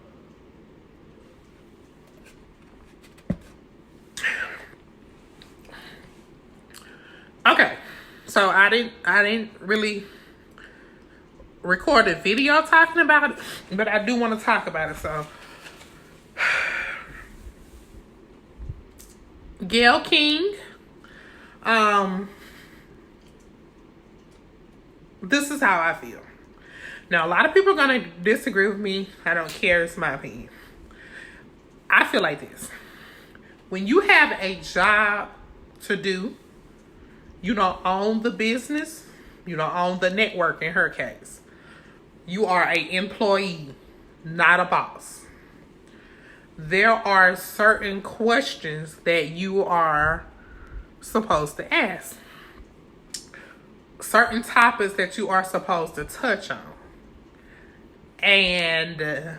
Okay, so I didn't really record a video talking about it, but I do want to talk about it. So, Gayle King, this is how I feel. Now, a lot of people are gonna disagree with me. I don't care. It's my opinion. I feel like this: when you have a job to do, you don't own the business. You don't own the network in her case. You are an employee, not a boss. There are certain questions that you are supposed to ask. Certain topics that you are supposed to touch on. And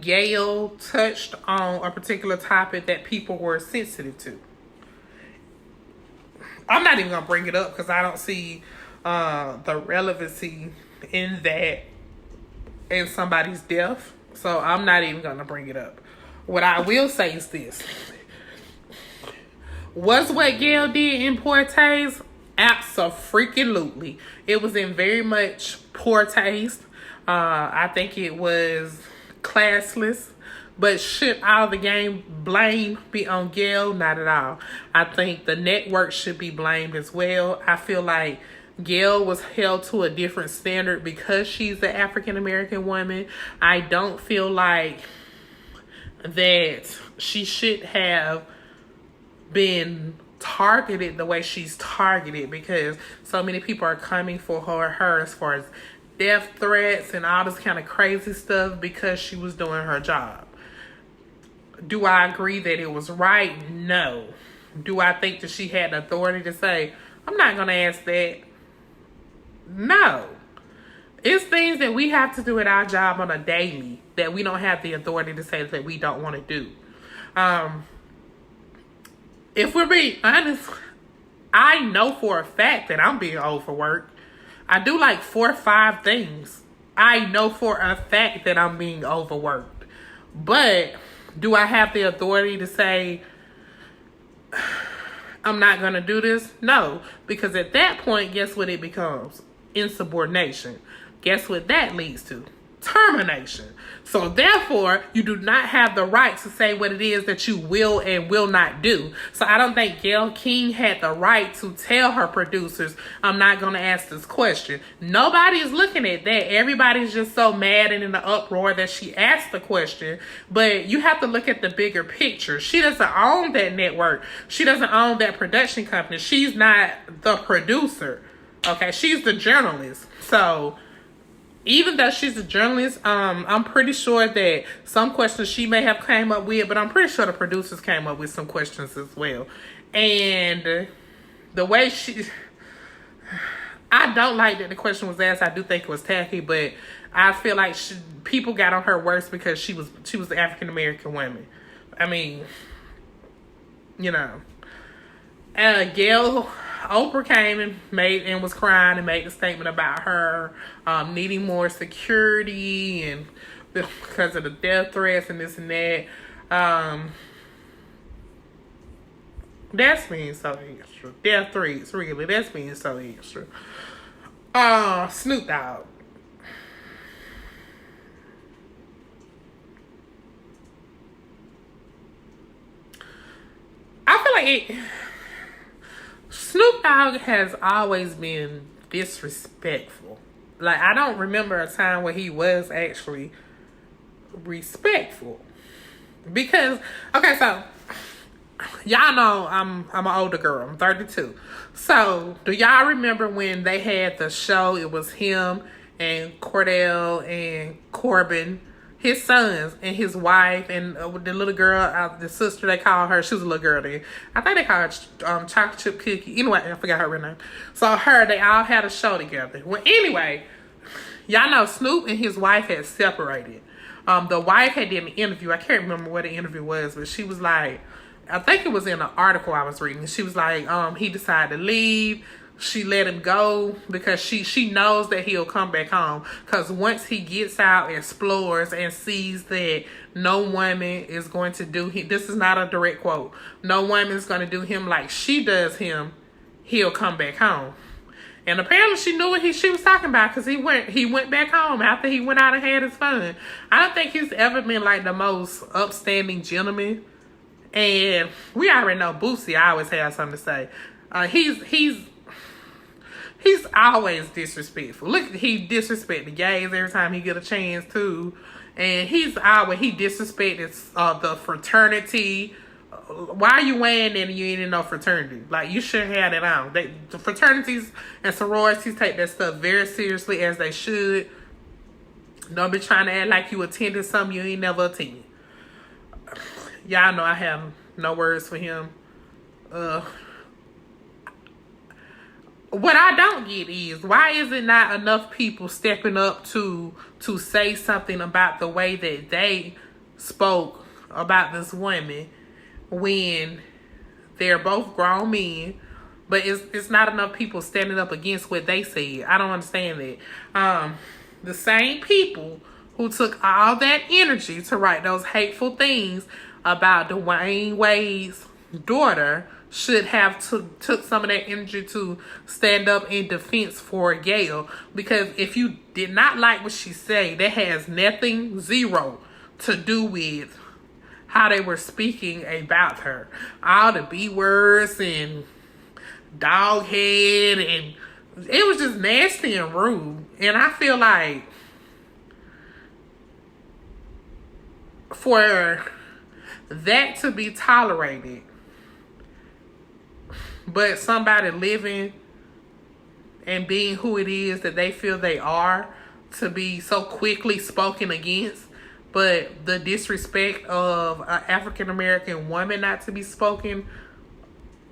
Gayle touched on a particular topic that people were sensitive to. I'm not even gonna bring it up because I don't see the relevancy in that in somebody's death. So I'm not even gonna bring it up. What I will say is this: was what Gayle did in poor taste? Abso-freaking-lutely. It was in very much poor taste. I think it was classless. But should all the game blame be on Gayle? Not at all. I think the network should be blamed as well. I feel like Gayle was held to a different standard because she's the African American woman. I don't feel like that she should have been targeted the way she's targeted, because so many people are coming for her as far as death threats and all this kind of crazy stuff because she was doing her job. Do I agree that it was right? No. Do I think that she had the authority to say, I'm not going to ask that? No. It's things that we have to do at our job on a daily that we don't have the authority to say that we don't want to do. If we're being honest, I know for a fact that I'm being overworked. I do like 4 or 5 things. I know for a fact that I'm being overworked. But do I have the authority to say, I'm not going to do this? No. Because at that point, guess what it becomes? Insubordination. Guess what that leads to? Termination. So therefore, you do not have the right to say what it is that you will and will not do. So I don't think Gayle King had the right to tell her producers, I'm not going to ask this question. Nobody is looking at that. Everybody's just so mad and in the uproar that she asked the question. But you have to look at the bigger picture. She doesn't own that network. She doesn't own that production company. She's not the producer. Okay, she's the journalist. So even though she's a journalist, I'm pretty sure that some questions she may have came up with, but I'm pretty sure the producers came up with some questions as well. And the way I don't like that the question was asked. I do think it was tacky, but I feel like people got on her worse because she was the African American woman. I mean, you know, Gayle. Oprah came and was crying and made a statement about her needing more security and because of the death threats and this and that. That's being so extra. Death threats, really. That's being so extra. Snoop Dogg. I feel like Snoop Dogg has always been disrespectful. Like, I don't remember a time where he was actually respectful. Because, okay, so y'all know I'm an older girl. I'm 32. So, do y'all remember when they had the show? It was him and Cordell and Corbin his sons and his wife and the little girl, the sister, they call her, she was a little girl then. I think they call her Chocolate Chip Cookie. Anyway, I forgot her real name. So they all had a show together. Well, anyway, y'all know Snoop and his wife had separated. The wife had did an interview. I can't remember what the interview was, but she was like, I think it was in an article I was reading. She was like, he decided to leave. She let him go because she knows that he'll come back home. Because once he gets out, explores, and sees that no woman is going to do him, this is not a direct quote, no woman is going to do him like she does him, he'll come back home. And apparently she knew what she was talking about, because he went back home after he went out and had his fun. I don't think he's ever been like the most upstanding gentleman. And we already know Boosie always has something to say. He's always disrespectful. Look, he disrespects the gays every time he get a chance to. And he disrespected the fraternity. Why are you wearing that and you ain't in no fraternity? Like, you shouldn't have that on. The fraternities and sororities take that stuff very seriously, as they should. Don't be trying to act like you attended something you ain't never attended. Y'all know I have no words for him. What I don't get is, why is it not enough people stepping up to say something about the way that they spoke about this woman, when they're both grown men, but it's not enough people standing up against what they said? I don't understand that. The same people who took all that energy to write those hateful things about Dwayne Wade's daughter should have took some of that energy to stand up in defense for Gayle. Because if you did not like what she said, that has nothing, zero, to do with how they were speaking about her. All the B words and dog head, and it was just nasty and rude. And I feel like for that to be tolerated, but somebody living and being who it is that they feel they are to be so quickly spoken against, but the disrespect of an African American woman not to be spoken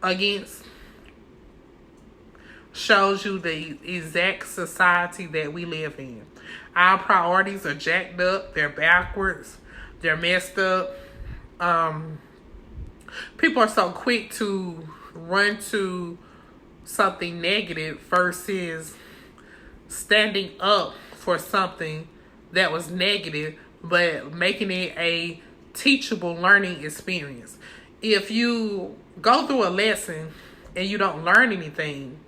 against shows you the exact society that we live in. Our priorities are jacked up, they're backwards, they're messed up. People are so quick to run to something negative versus standing up for something that was negative, but making it a teachable learning experience. If you go through a lesson and you don't learn anything,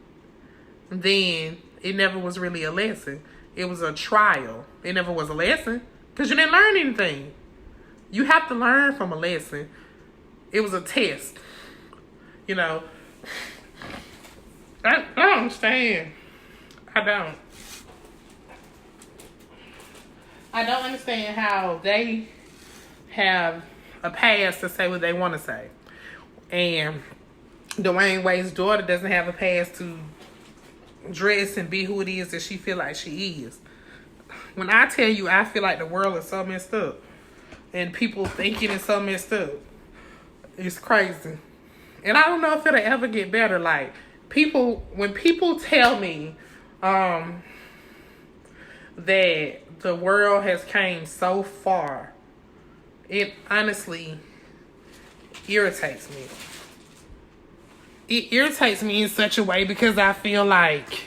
then it never was really a lesson. It was a trial. It never was a lesson because you didn't learn anything. You have to learn from a lesson. It was a test. You know, I don't understand. I don't understand how they have a pass to say what they want to say. And Dwayne Wade's daughter doesn't have a pass to dress and be who it is that she feel like she is. When I tell you, I feel like the world is so messed up. And people thinking it's so messed up. It's crazy. And I don't know if it'll ever get better. Like, when people tell me that the world has came so far, it honestly irritates me. It irritates me in such a way because I feel like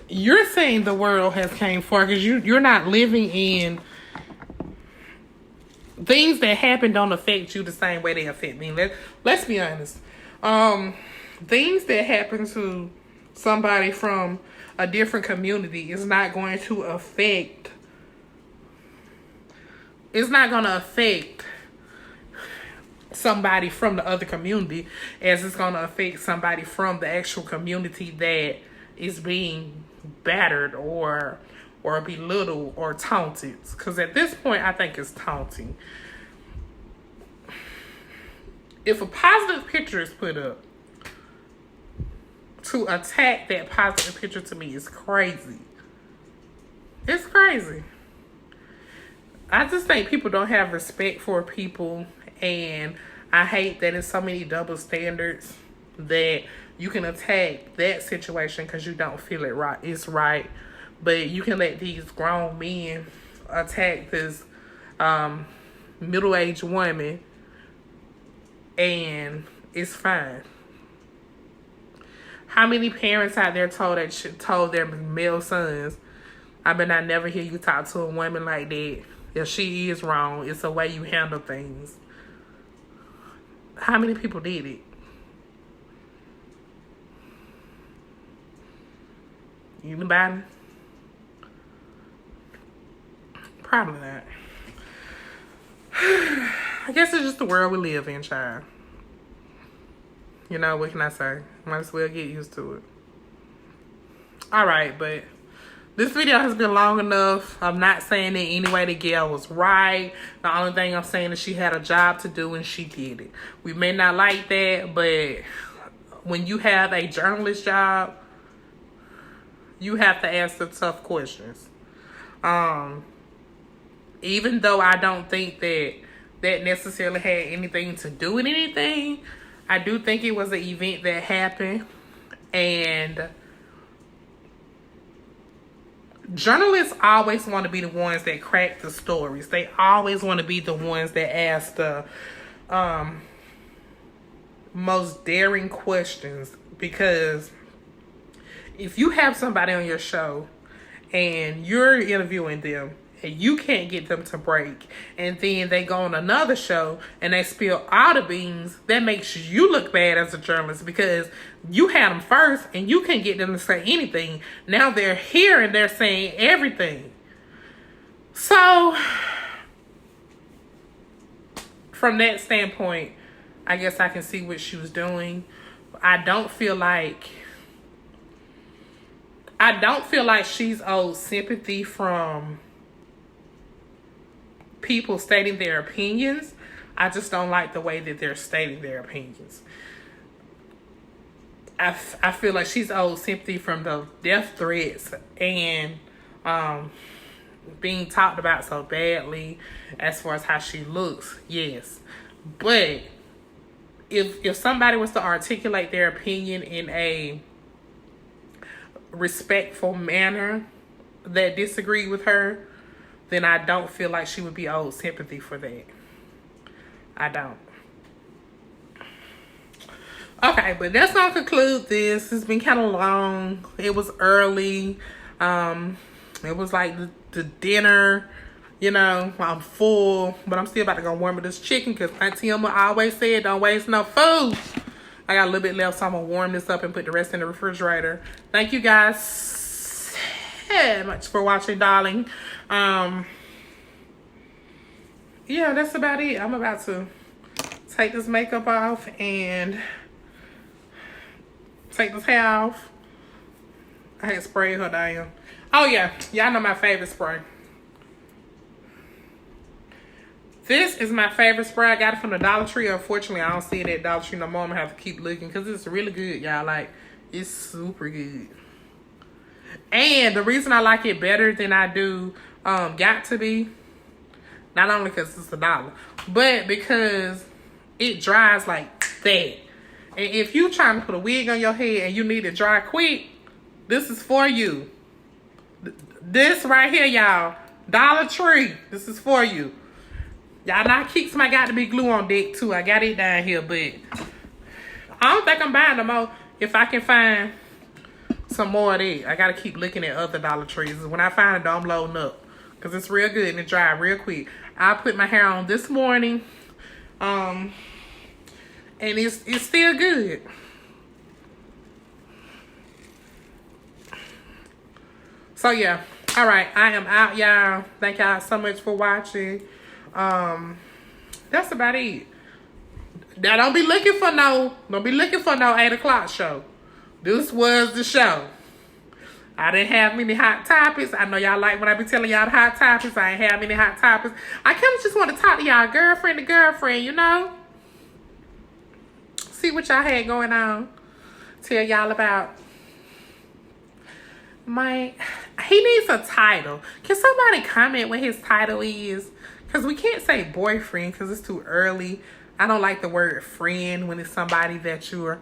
you're saying the world has came far because you're not living in things that happen. Don't affect you the same way they affect me. Let's be honest. Things that happen to somebody from a different community is not going to affect. It's not going to affect somebody from the other community as it's going to affect somebody from the actual community that is being battered or belittled or taunted. Because at this point, I think it's taunting. If a positive picture is put up, to attack that positive picture to me is crazy. It's crazy. I just think people don't have respect for people, and I hate that there's so many double standards that you can attack that situation because you don't feel it right. It's right, but you can let these grown men attack this middle-aged woman, and it's fine. How many parents out there told their male sons, I bet I never hear you talk to a woman like that. If she is wrong, it's the way you handle things. How many people did it? Anybody? Probably not. I guess it's just the world we live in, child. You know, what can I say? Might as well get used to it. Alright, but this video has been long enough. I'm not saying that anyway the girl was right. The only thing I'm saying is she had a job to do and she did it. We may not like that, but when you have a journalist job, you have to ask the tough questions. Even though I don't think that necessarily had anything to do with anything, I do think it was an event that happened, and journalists always want to be the ones that crack the stories. They always want to be the ones that ask the most daring questions, because if you have somebody on your show and you're interviewing them and you can't get them to break, and then they go on another show and they spill all the beans, that makes you look bad as a journalist, because you had them first and you can't get them to say anything. Now they're here and they're saying everything. So from that standpoint, I guess I can see what she was doing. I don't feel like she's owed sympathy from people stating their opinions. I just don't like the way that they're stating their opinions. I feel like she's owed sympathy from the death threats and being talked about so badly as far as how she looks, yes. But if somebody was to articulate their opinion in a respectful manner that disagreed with her, then I don't feel like she would be owed sympathy for that. I don't. Okay, but that's gonna conclude this. It's been kind of long. It was early. It was like the dinner. You know, I'm full, but I'm still about to go warm up this chicken because Auntie Emma always said don't waste no food. I got a little bit left, so I'm gonna warm this up and put the rest in the refrigerator. Thank you guys so much for watching, darling. Yeah, that's about it. I'm about to take this makeup off and take this hair off. I had sprayed her down. Oh yeah, y'all know my favorite spray. This is my favorite spray. I got it from the Dollar Tree. Unfortunately, I don't see it at Dollar Tree no more. I'm gonna have to keep looking because it's really good, y'all. Like, it's super good. And the reason I like it better than I do Got To Be, not only because it's $1, but because it dries like that. And if you trying to put a wig on your head and you need it dry quick, this is for you. This right here, y'all, Dollar Tree, this is for you. Y'all not keep my Got To Be glue on deck too. I got it down here, but I don't think I'm buying no more. If I can find some more of that, I gotta keep looking at other Dollar Trees. When I find it, I'm loading up because it's real good and it dry real quick. I put my hair on this morning, and it's still good. So yeah, all right, I am out, y'all. Thank y'all so much for watching. That's about it. Now don't be looking for no 8 o'clock show. This was the show. I didn't have many hot topics. I know y'all like when I be telling y'all the hot topics. I ain't have many hot topics. I kind of just want to talk to y'all girlfriend to girlfriend, you know? See what y'all had going on. Tell y'all about he needs a title. Can somebody comment what his title is? Because we can't say boyfriend because it's too early. I don't like the word friend when it's somebody that you're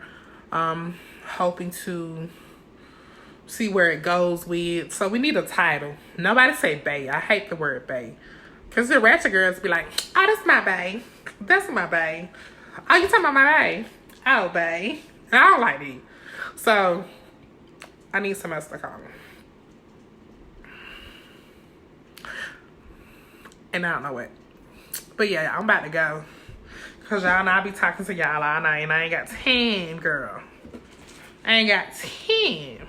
hoping to see where it goes with. So we need a title. Nobody say bae. I hate the word bae. Because the ratchet girls be like, oh, that's my bae. That's my bae. Oh, you talking about my bae? Oh, bae. I don't like it. So I need something else to call them. And I don't know what. But yeah, I'm about to go. Because y'all know I be talking to y'all all night. And I ain't got 10, girl. I ain't got 10.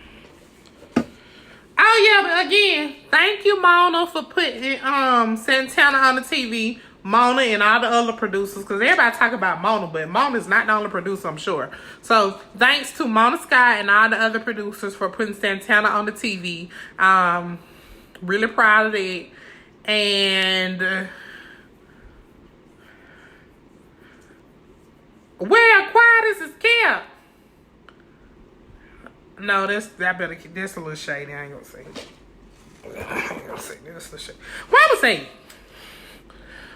Oh, yeah, but again, thank you, Mona, for putting Santana on the TV. Mona and all the other producers. Because everybody talk about Mona. But Mona's not the only producer, I'm sure. So, thanks to Mona Scott and all the other producers for putting Santana on the TV. Really proud of it. And where quiet is kept. No, that's a little shady. I ain't gonna say. I ain't gonna say this. What I'm saying?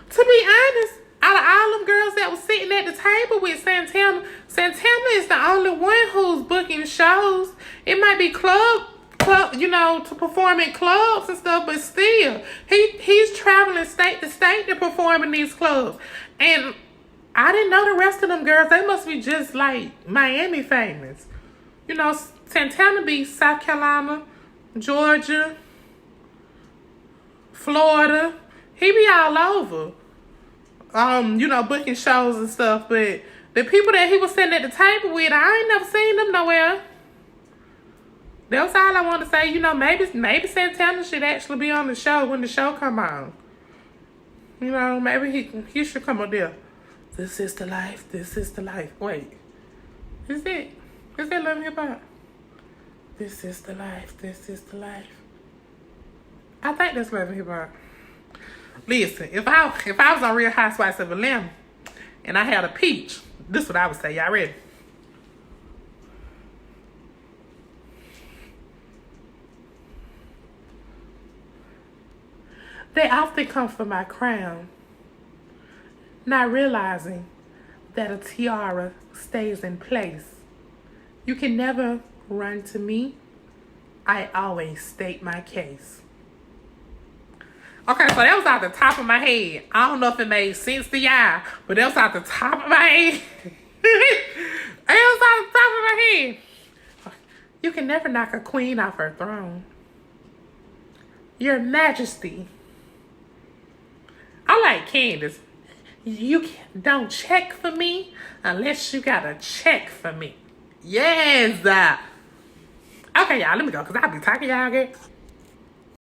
To be honest, out of all them girls that was sitting at the table with Santana, Santana is the only one who's booking shows. It might be club, you know, to perform in clubs and stuff, but still, he's traveling state to state to perform in these clubs. And I didn't know the rest of them girls. They must be just like Miami famous. You know, Santana be South Carolina, Georgia, Florida. He be all over. You know, booking shows and stuff. But the people that he was sitting at the table with, I ain't never seen them nowhere. That's all I want to say. You know, maybe Santana should actually be on the show when the show come on. You know, maybe he should come up there. This is the life. This is the life. Wait. Is that Love and Hip Hop? This is the life. This is the life. I think that's Love and Hip Hop. Listen, if I was on Real Housewives of Atlanta and I had a peach, this is what I would say. Y'all ready? They often come for my crown, not realizing that a tiara stays in place. You can never run to me. I always state my case. Okay, so that was out the top of my head. I don't know if it made sense to y'all, but that was out the top of my head. It was out the top of my head. You can never knock a queen off her throne. Your Majesty. I like Candace. You don't check for me unless you got a check for me. Yes. Okay, y'all, let me go because I'll be talking y'all again.